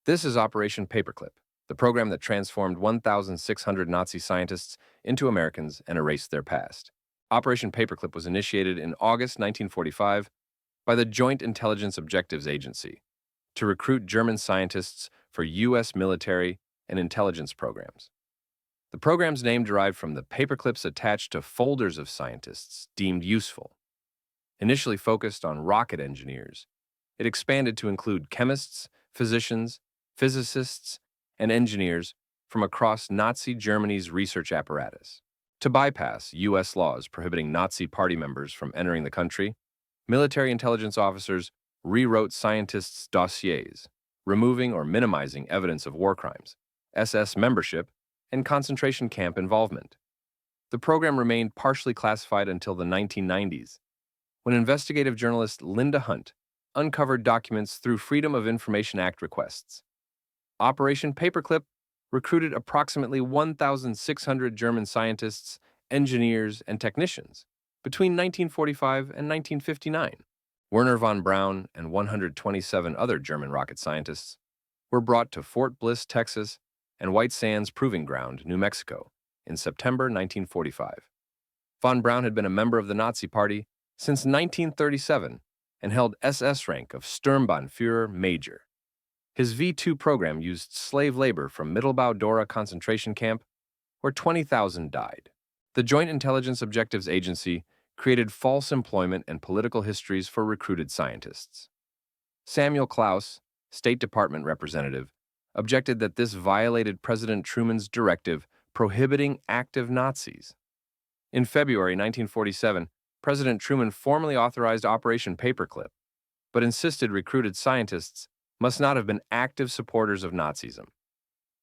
This is Operation Paperclip, the program that transformed 1,600 Nazi scientists into Americans and erased their past. Operation Paperclip was initiated in August 1945 by the Joint Intelligence Objectives Agency to recruit German scientists for U.S. military and intelligence programs. The program's name derived from the paperclips attached to folders of scientists deemed useful. Initially focused on rocket engineers, it expanded to include chemists, physicians, physicists, and engineers from across Nazi Germany's research apparatus. To bypass U.S. laws prohibiting Nazi party members from entering the country, military intelligence officers rewrote scientists' dossiers, removing or minimizing evidence of war crimes, SS membership, and concentration camp involvement. The program remained partially classified until the 1990s, when investigative journalist Linda Hunt uncovered documents through Freedom of Information Act requests. Operation Paperclip recruited approximately 1,600 German scientists, engineers, and technicians between 1945 and 1959. Werner von Braun and 127 other German rocket scientists were brought to Fort Bliss, Texas, and White Sands Proving Ground, New Mexico, in September 1945. Von Braun had been a member of the Nazi Party since 1937 and held SS rank of Sturmbannführer Major. His V-2 program used slave labor from Mittelbau-Dora concentration camp, where 20,000 died. The Joint Intelligence Objectives Agency created false employment and political histories for recruited scientists. Samuel Klaus, State Department representative, objected that this violated President Truman's directive prohibiting active Nazis. In February 1947, President Truman formally authorized Operation Paperclip, but insisted recruited scientists must not have been active supporters of Nazism.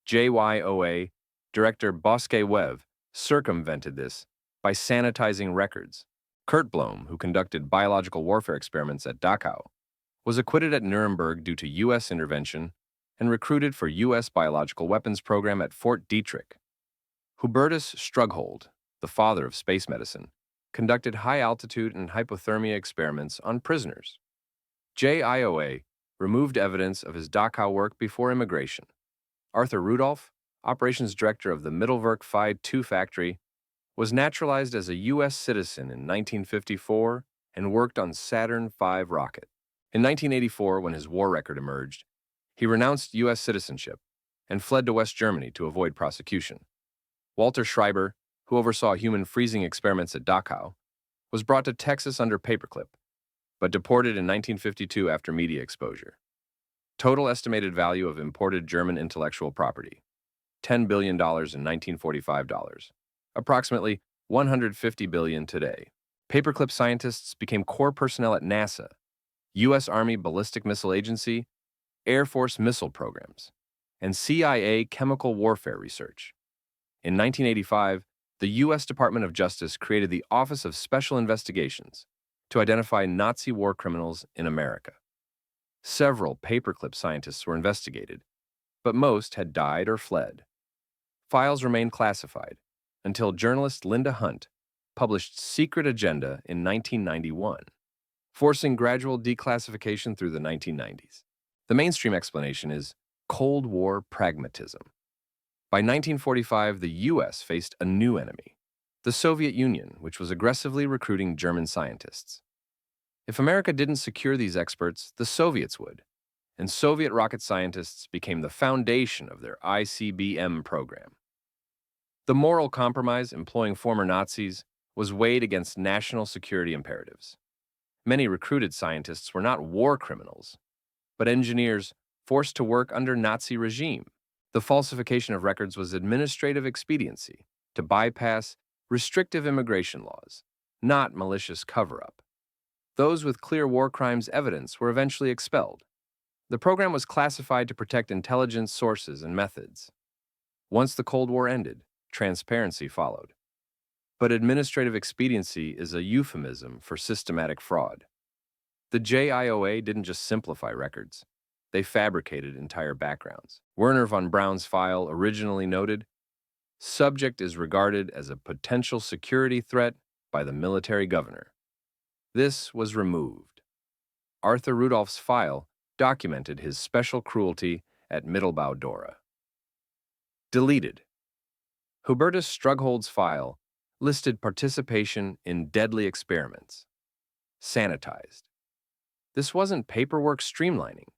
JYOA Director Bosque Webb circumvented this by sanitizing records. Kurt Blom, who conducted biological warfare experiments at Dachau, was acquitted at Nuremberg due to U.S. intervention and recruited for U.S. biological weapons program at Fort Detrick. Hubertus Strughold, the father of space medicine, conducted high-altitude and hypothermia experiments on prisoners. JIOA removed evidence of his Dachau work before immigration. Arthur Rudolph, operations director of the Mittelwerk Phi 2 factory, was naturalized as a U.S. citizen in 1954 and worked on Saturn V rocket. In 1984, when his war record emerged, he renounced U.S. citizenship and fled to West Germany to avoid prosecution. Walter Schreiber, who oversaw human freezing experiments at Dachau, was brought to Texas under paperclip, but deported in 1952 after media exposure. Total estimated value of imported German intellectual property, $10 billion in 1945 dollars, approximately $150 billion today. Paperclip scientists became core personnel at NASA, U.S. Army Ballistic Missile Agency, Air Force missile programs, and CIA chemical warfare research. In 1985, the U.S. Department of Justice created the Office of Special Investigations to identify Nazi war criminals in America. Several paperclip scientists were investigated, but most had died or fled. Files remained classified until journalist Linda Hunt published Secret Agenda in 1991, forcing gradual declassification through the 1990s. The mainstream explanation is Cold War pragmatism. By 1945, the U.S. faced a new enemy, the Soviet Union, which was aggressively recruiting German scientists. If America didn't secure these experts, the Soviets would, and Soviet rocket scientists became the foundation of their ICBM program. The moral compromise employing former Nazis was weighed against national security imperatives. Many recruited scientists were not war criminals, but engineers forced to work under Nazi regime. The falsification of records was administrative expediency to bypass restrictive immigration laws, not malicious cover-up. Those with clear war crimes evidence were eventually expelled. The program was classified to protect intelligence sources and methods. Once the Cold War ended, transparency followed. But administrative expediency is a euphemism for systematic fraud. The JIOA didn't just simplify records. They fabricated entire backgrounds. Werner von Braun's file originally noted, "Subject is regarded as a potential security threat by the military governor." This was removed. Arthur Rudolph's file documented his special cruelty at Mittelbau-Dora. Deleted. Hubertus Strughold's file listed participation in deadly experiments. Sanitized. This wasn't paperwork streamlining.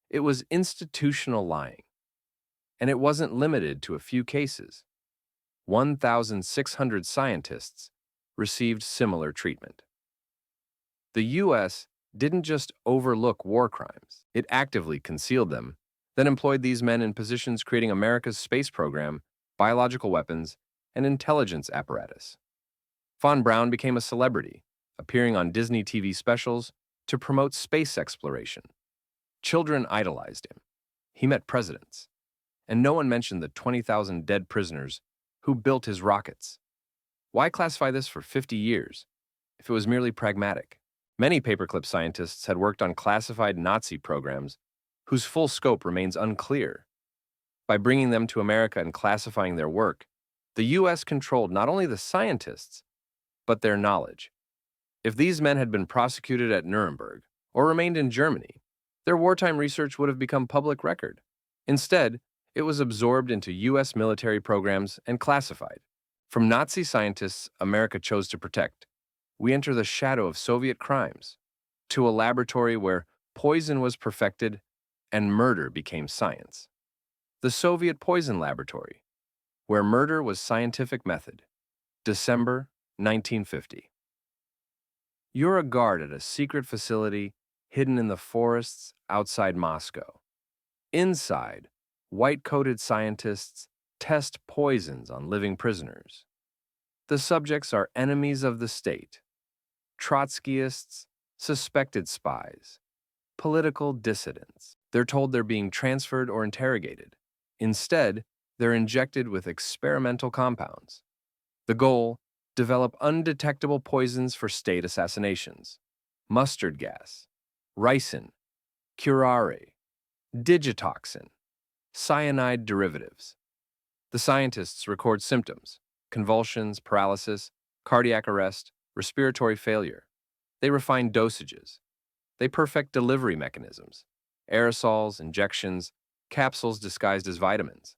It was institutional lying. And it wasn't limited to a few cases. 1,600 scientists received similar treatment. The U.S. didn't just overlook war crimes. It actively concealed them, then employed these men in positions creating America's space program, biological weapons, and intelligence apparatus. Von Braun became a celebrity, appearing on Disney TV specials to promote space exploration. Children idolized him. He met presidents. And no one mentioned the 20,000 dead prisoners who built his rockets. Why classify this for 50 years if it was merely pragmatic? Many paperclip scientists had worked on classified Nazi programs whose full scope remains unclear. By bringing them to America and classifying their work, the U.S. controlled not only the scientists, but their knowledge. If these men had been prosecuted at Nuremberg or remained in Germany, their wartime research would have become public record. Instead, it was absorbed into U.S. military programs and classified. From Nazi scientists America chose to protect, we enter the shadow of Soviet crimes, to a laboratory where poison was perfected and murder became science. The Soviet Poison Laboratory, where murder was scientific method. December 1950. You're a guard at a secret facility hidden in the forests outside Moscow. Inside, white-coated scientists test poisons on living prisoners. The subjects are enemies of the state, Trotskyists, suspected spies, political dissidents. They're told they're being transferred or interrogated. Instead, they're injected with experimental compounds. The goal: develop undetectable poisons for state assassinations. Mustard gas, ricin, curare, digitoxin, cyanide derivatives. The scientists record symptoms: convulsions, paralysis, cardiac arrest, respiratory failure. They refine dosages. They perfect delivery mechanisms: aerosols, injections, capsules disguised as vitamins.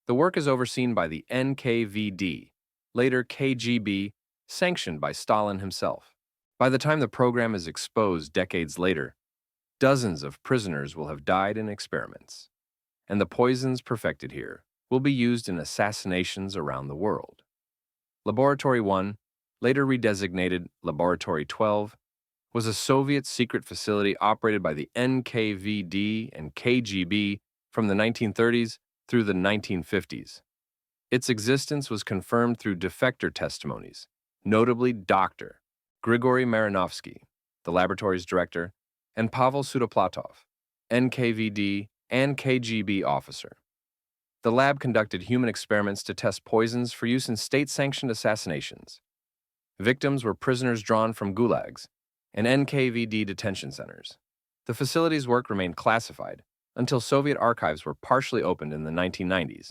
The work is overseen by the NKVD, later KGB, sanctioned by Stalin himself. By the time the program is exposed decades later, dozens of prisoners will have died in experiments, and the poisons perfected here will be used in assassinations around the world. Laboratory 1, later redesignated Laboratory 12, was a Soviet secret facility operated by the NKVD and KGB from the 1930s through the 1950s. Its existence was confirmed through defector testimonies, notably Dr. Grigory Marinovsky, the laboratory's director, and Pavel Sudoplatov, NKVD and KGB officer. The lab conducted human experiments to test poisons for use in state-sanctioned assassinations. Victims were prisoners drawn from gulags and NKVD detention centers. The facility's work remained classified until Soviet archives were partially opened in the 1990s,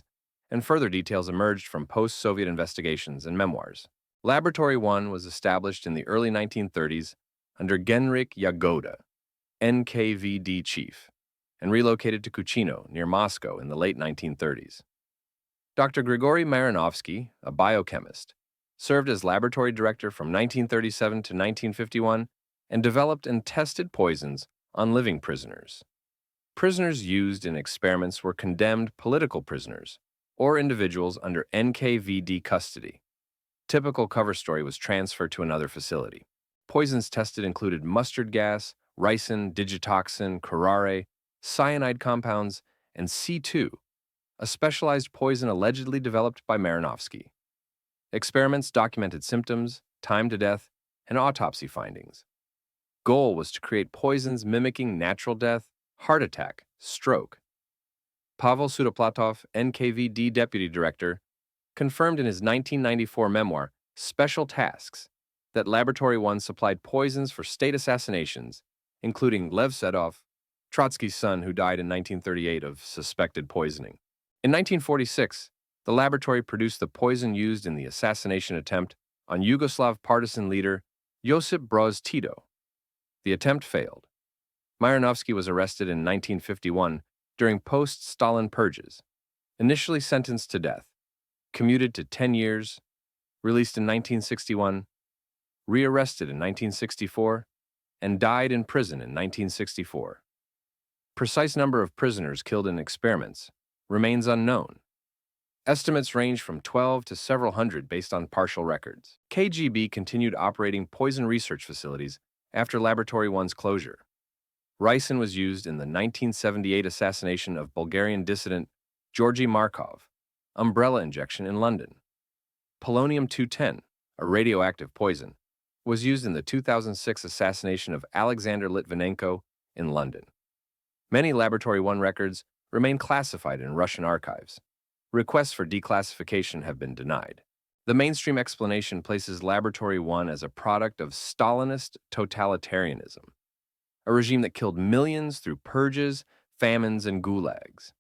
and further details emerged from post-Soviet investigations and memoirs. Laboratory 1 was established in the early 1930s under Genrikh Yagoda, NKVD chief, and relocated to Kuchino, near Moscow, in the late 1930s. Dr. Grigory Marinovsky, a biochemist, served as laboratory director from 1937 to 1951 and developed and tested poisons on living prisoners. Prisoners used in experiments were condemned political prisoners or individuals under NKVD custody. Typical cover story was transferred to another facility. Poisons tested included mustard gas, ricin, digitoxin, curare, cyanide compounds, and C2, a specialized poison allegedly developed by Marinovsky. Experiments documented symptoms, time to death, and autopsy findings. Goal was to create poisons mimicking natural death, heart attack, stroke. Pavel Sudoplatov, NKVD deputy director, confirmed in his 1994 memoir, Special Tasks, that Laboratory 1 supplied poisons for state assassinations, including Lev Sedov, Trotsky's son, who died in 1938 of suspected poisoning. In 1946, the laboratory produced the poison used in the assassination attempt on Yugoslav partisan leader Josip Broz Tito. The attempt failed, Miranovsky was arrested in 1951 during post-Stalin purges, initially sentenced to death, commuted to 10 years, released in 1961, rearrested in 1964, and died in prison in 1964. Precise number of prisoners killed in experiments remains unknown. Estimates range from 12 to several hundred based on partial records. KGB continued operating poison research facilities after Laboratory 1's closure. Ricin was used in the 1978 assassination of Bulgarian dissident Georgy Markov, umbrella injection in London. Polonium-210, a radioactive poison, was used in the 2006 assassination of Alexander Litvinenko in London. Many Laboratory 1 records remain classified in Russian archives. Requests for declassification have been denied. The mainstream explanation places Laboratory 1 as a product of Stalinist totalitarianism, a regime that killed millions through purges, famines, and gulags.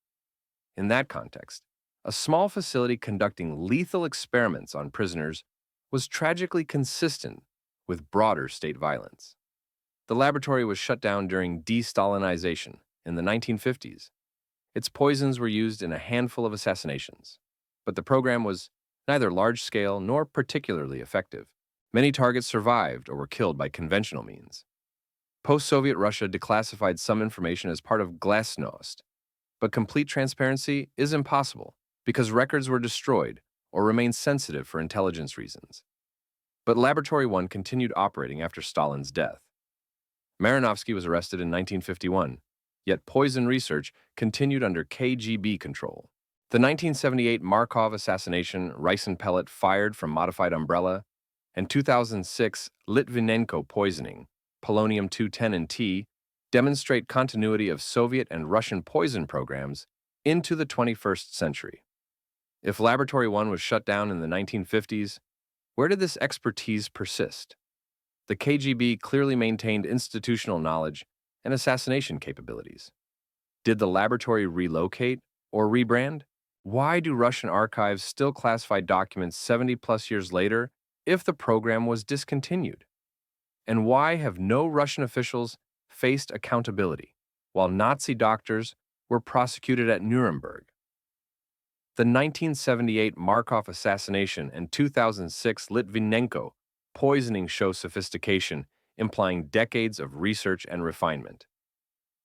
In that context, a small facility conducting lethal experiments on prisoners was tragically consistent with broader state violence. The laboratory was shut down during de-Stalinization in the 1950s. Its poisons were used in a handful of assassinations, but the program was neither large-scale nor particularly effective. Many targets survived or were killed by conventional means. Post-Soviet Russia declassified some information as part of glasnost, but complete transparency is impossible because records were destroyed or remained sensitive for intelligence reasons. But Laboratory 1 continued operating after Stalin's death. Miranovsky was arrested in 1951, yet poison research continued under KGB control. The 1978 Markov assassination, ricin pellet fired from modified umbrella, and 2006 Litvinenko poisoning, polonium-210 and T, demonstrate continuity of Soviet and Russian poison programs into the 21st century. If Laboratory 1 was shut down in the 1950s, where did this expertise persist? The KGB clearly maintained institutional knowledge and assassination capabilities. Did the laboratory relocate or rebrand? Why do Russian archives still classify documents 70-plus years later if the program was discontinued? And why have no Russian officials faced accountability, while Nazi doctors were prosecuted at Nuremberg? The 1978 Markov assassination and 2006 Litvinenko poisoning show sophistication, implying decades of research and refinement.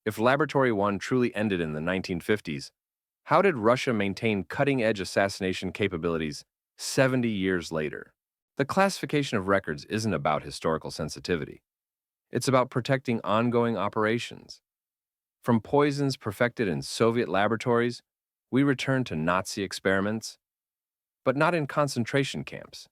If Laboratory 1 truly ended in the 1950s, how did Russia maintain cutting-edge assassination capabilities 70 years later? The classification of records isn't about historical sensitivity. It's about protecting ongoing operations. From poisons perfected in Soviet laboratories, we return to Nazi experiments, but not in concentration camps.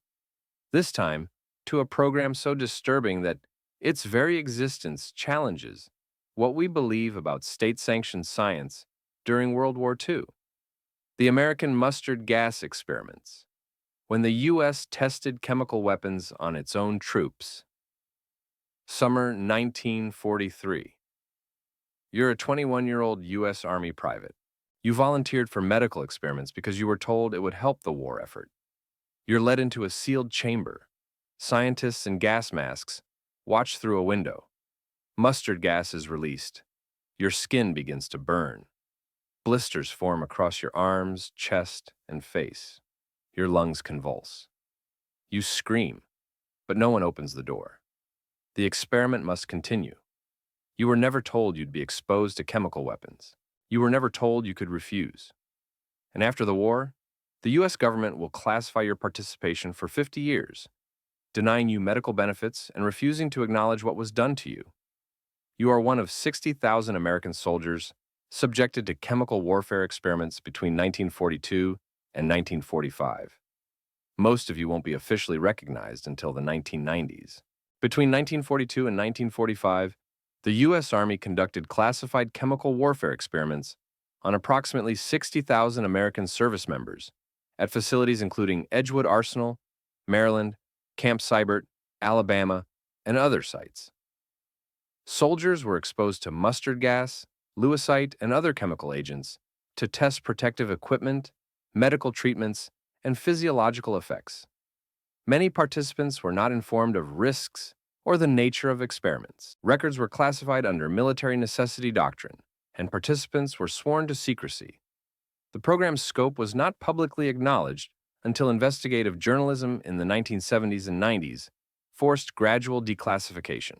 This time, to a program so disturbing that its very existence challenges what we believe about state-sanctioned science during World War II. The American mustard gas experiments, when the U.S. tested chemical weapons on its own troops. Summer 1943. You're a 21-year-old U.S. Army private. You volunteered for medical experiments because you were told it would help the war effort. You're led into a sealed chamber. Scientists in gas masks watch through a window. Mustard gas is released. Your skin begins to burn. Blisters form across your arms, chest, and face. Your lungs convulse. You scream, but no one opens the door. The experiment must continue. You were never told you'd be exposed to chemical weapons. You were never told you could refuse. And after the war, the U.S. government will classify your participation for 50 years, denying you medical benefits and refusing to acknowledge what was done to you. You are one of 60,000 American soldiers subjected to chemical warfare experiments between 1942 and 1945. Most of you won't be officially recognized until the 1990s. Between 1942 and 1945, the U.S. Army conducted classified chemical warfare experiments on approximately 60,000 American service members at facilities including Edgewood Arsenal, Maryland, Camp Seibert, Alabama, and other sites. Soldiers were exposed to mustard gas, lewisite, and other chemical agents to test protective equipment, medical treatments, and physiological effects. Many participants were not informed of risks or the nature of experiments. Records were classified under military necessity doctrine, and participants were sworn to secrecy. The program's scope was not publicly acknowledged until investigative journalism in the 1970s and 90s forced gradual declassification.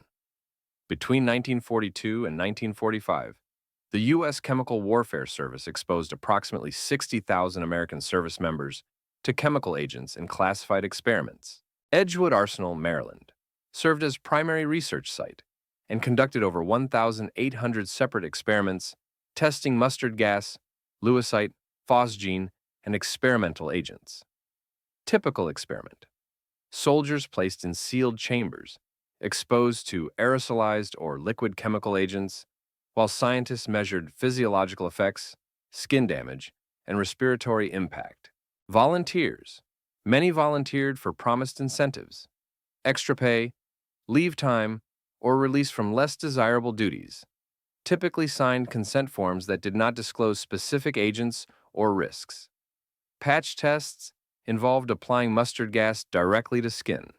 Between 1942 and 1945, the U.S. Chemical Warfare Service exposed approximately 60,000 American service members to chemical agents in classified experiments. Edgewood Arsenal, Maryland, served as primary research site and conducted over 1,800 separate experiments testing mustard gas, lewisite, phosgene, and experimental agents. Typical experiment: soldiers placed in sealed chambers, exposed to aerosolized or liquid chemical agents, while scientists measured physiological effects, skin damage, and respiratory impact. Volunteers. Many volunteered for promised incentives, extra pay, leave time, or release from less desirable duties. Typically signed consent forms that did not disclose specific agents or risks. Patch tests involved applying mustard gas directly to skin.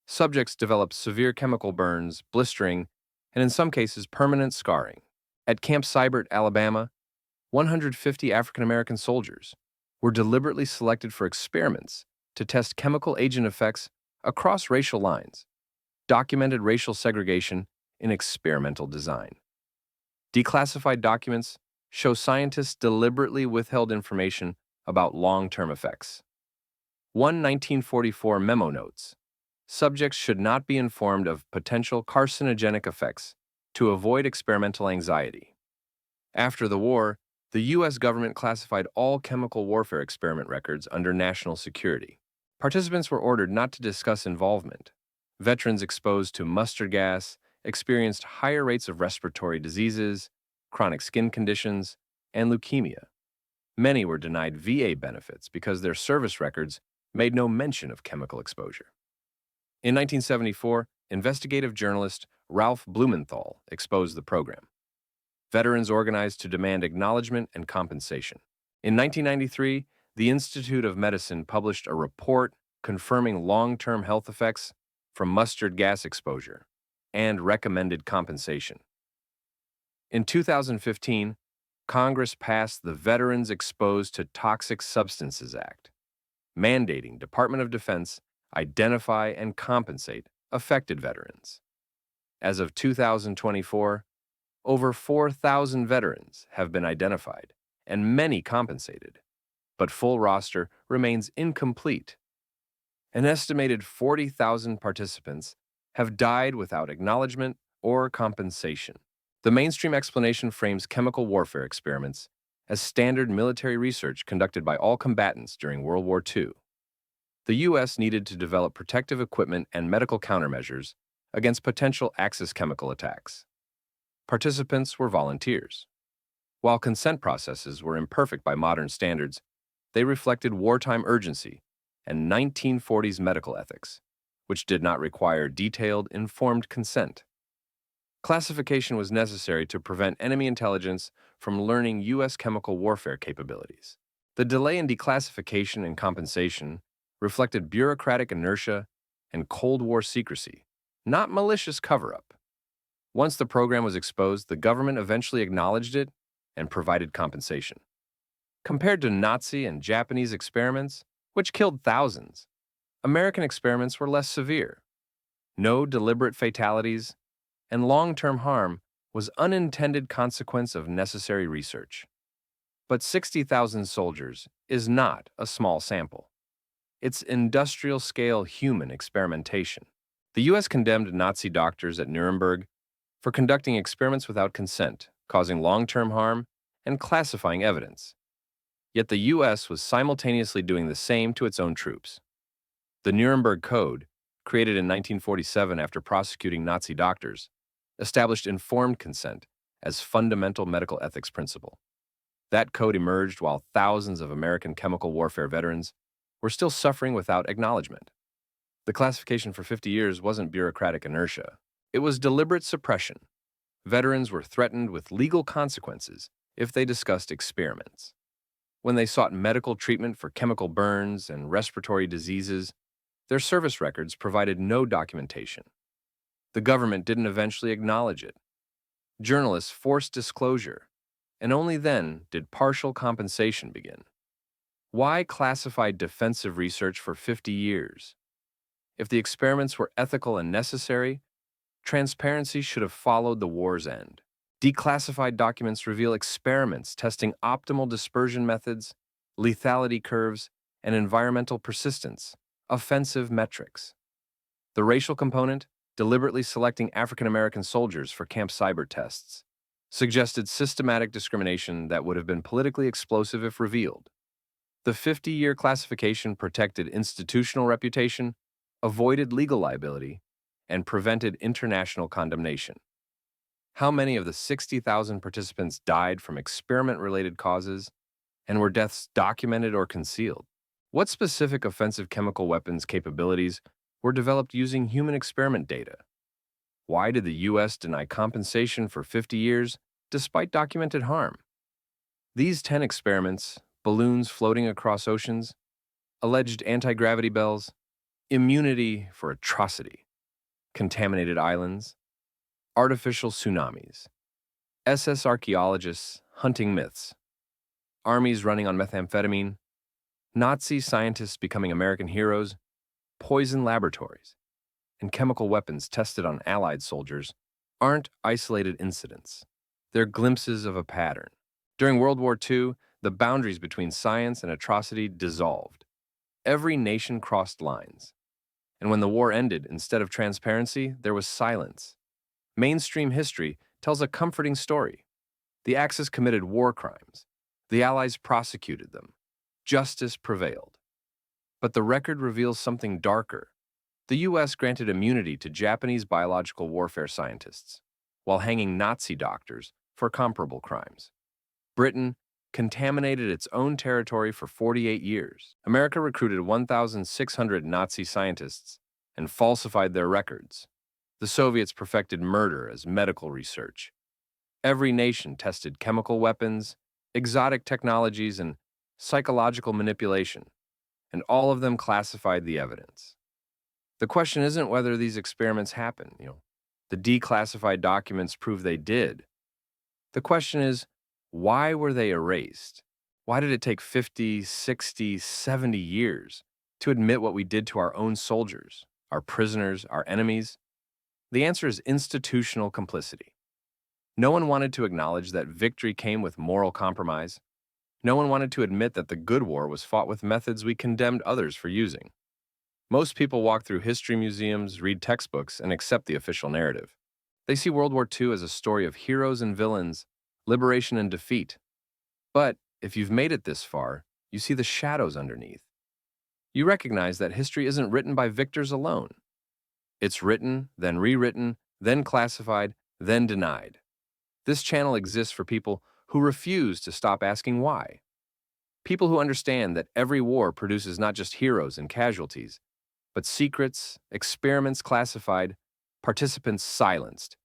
Subjects developed severe chemical burns, blistering, and in some cases permanent scarring. At Camp Seibert, Alabama, 150 African American soldiers were deliberately selected for experiments to test chemical agent effects across racial lines, documented racial segregation in experimental design. Declassified documents show scientists deliberately withheld information about long-term effects. 1944 memo notes: subjects should not be informed of potential carcinogenic effects to avoid experimental anxiety. After the war, the U.S. government classified all chemical warfare experiment records under national security. Participants were ordered not to discuss involvement. Veterans exposed to mustard gas experienced higher rates of respiratory diseases, chronic skin conditions, and leukemia. Many were denied VA benefits because their service records made no mention of chemical exposure. In 1974, investigative journalist Ralph Blumenthal exposed the program. Veterans organized to demand acknowledgement and compensation. In 1993, the Institute of Medicine published a report confirming long-term health effects from mustard gas exposure and recommended compensation. In 2015, Congress passed the Veterans Exposed to Toxic Substances Act, mandating Department of Defense identify and compensate affected veterans. As of 2024, over 4,000 veterans have been identified and many compensated, but full roster remains incomplete. An estimated 40,000 participants have died without acknowledgement or compensation. The mainstream explanation frames chemical warfare experiments as standard military research conducted by all combatants during World War II. The U.S. needed to develop protective equipment and medical countermeasures against potential Axis chemical attacks. Participants were volunteers. While consent processes were imperfect by modern standards, they reflected wartime urgency and 1940s medical ethics, which did not require detailed, informed consent. Classification was necessary to prevent enemy intelligence from learning U.S. chemical warfare capabilities. The delay in declassification and compensation reflected bureaucratic inertia and Cold War secrecy, not malicious cover-up. Once the program was exposed, the government eventually acknowledged it and provided compensation. Compared to Nazi and Japanese experiments, which killed thousands, American experiments were less severe. No deliberate fatalities, and long-term harm was unintended consequence of necessary research. But 60,000 soldiers is not a small sample. It's industrial-scale human experimentation. The U.S. condemned Nazi doctors at Nuremberg for conducting experiments without consent, causing long-term harm, and classifying evidence. Yet the U.S. was simultaneously doing the same to its own troops. The Nuremberg Code, created in 1947 after prosecuting Nazi doctors, established informed consent as fundamental medical ethics principle. That code emerged while thousands of American chemical warfare veterans were still suffering without acknowledgement. The classification for 50 years wasn't bureaucratic inertia. It was deliberate suppression. Veterans were threatened with legal consequences if they discussed experiments. When they sought medical treatment for chemical burns and respiratory diseases, their service records provided no documentation. The government didn't eventually acknowledge it. Journalists forced disclosure, and only then did partial compensation begin. Why classify defensive research for 50 years? If the experiments were ethical and necessary, transparency should have followed the war's end. Declassified documents reveal experiments testing optimal dispersion methods, lethality curves, and environmental persistence, offensive metrics. The racial component, deliberately selecting African American soldiers for Camp Cyber tests, suggested systematic discrimination that would have been politically explosive if revealed. The 50-year classification protected institutional reputation, avoided legal liability, and prevented international condemnation. How many of the 60,000 participants died from experiment-related causes, and were deaths documented or concealed? What specific offensive chemical weapons capabilities were developed using human experiment data? Why did the U.S. deny compensation for 50 years despite documented harm? These 10 experiments, balloons floating across oceans, alleged anti-gravity bells, immunity for atrocity, contaminated islands, artificial tsunamis, SS archaeologists hunting myths, armies running on methamphetamine, Nazi scientists becoming American heroes, poison laboratories, and chemical weapons tested on Allied soldiers aren't isolated incidents. They're glimpses of a pattern. During World War II, the boundaries between science and atrocity dissolved. Every nation crossed lines. And when the war ended, instead of transparency, there was silence. Mainstream history tells a comforting story. The Axis committed war crimes. The Allies prosecuted them. Justice prevailed. But the record reveals something darker. The U.S. granted immunity to Japanese biological warfare scientists, while hanging Nazi doctors for comparable crimes. Britain contaminated its own territory for 48 years. America recruited 1,600 Nazi scientists and falsified their records. The Soviets perfected murder as medical research. Every nation tested chemical weapons, exotic technologies, and psychological manipulation, and all of them classified the evidence. The question isn't whether these experiments happen. The declassified documents prove they did. The question is, why were they erased? Why did it take 50, 60, 70 years to admit what we did to our own soldiers, our prisoners, our enemies? The answer is institutional complicity. No one wanted to acknowledge that victory came with moral compromise. No one wanted to admit that the good war was fought with methods we condemned others for using. Most people walk through history museums, read textbooks, and accept the official narrative. They see World War II as a story of heroes and villains, liberation and defeat. But if you've made it this far, you see the shadows underneath. You recognize that history isn't written by victors alone. It's written, then rewritten, then classified, then denied. This channel exists for people who refuse to stop asking why. People who understand that every war produces not just heroes and casualties, but secrets, experiments classified, participants silenced,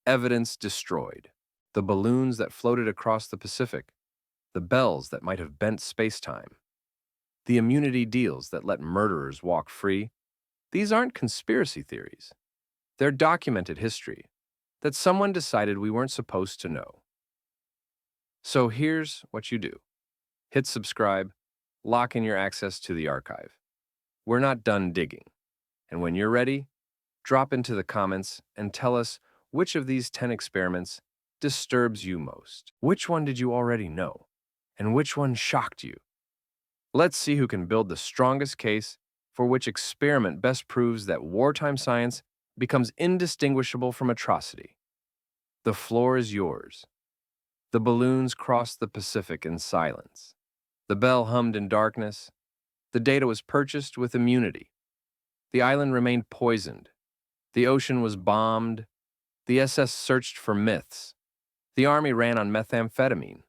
evidence destroyed. The balloons that floated across the Pacific, the bells that might have bent space-time, the immunity deals that let murderers walk free. These aren't conspiracy theories. They're documented history that someone decided we weren't supposed to know. So here's what you do. Hit subscribe, lock in your access to the archive. We're not done digging. And when you're ready, drop into the comments and tell us which of these 10 experiments disturbs you most. Which one did you already know? And which one shocked you? Let's see who can build the strongest case for which experiment best proves that wartime science becomes indistinguishable from atrocity. The floor is yours. The balloons crossed the Pacific in silence. The bell hummed in darkness. The data was purchased with immunity. The island remained poisoned. The ocean was bombed. The SS searched for myths. The army ran on methamphetamine.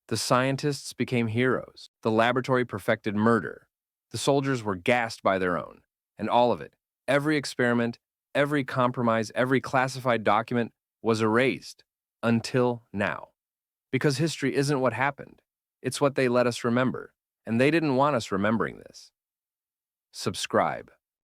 The scientists became heroes. The laboratory perfected murder. The soldiers were gassed by their own. And all of it, every experiment, every compromise, every classified document was erased until now. Because history isn't what happened. It's what they let us remember. And they didn't want us remembering this. Subscribe.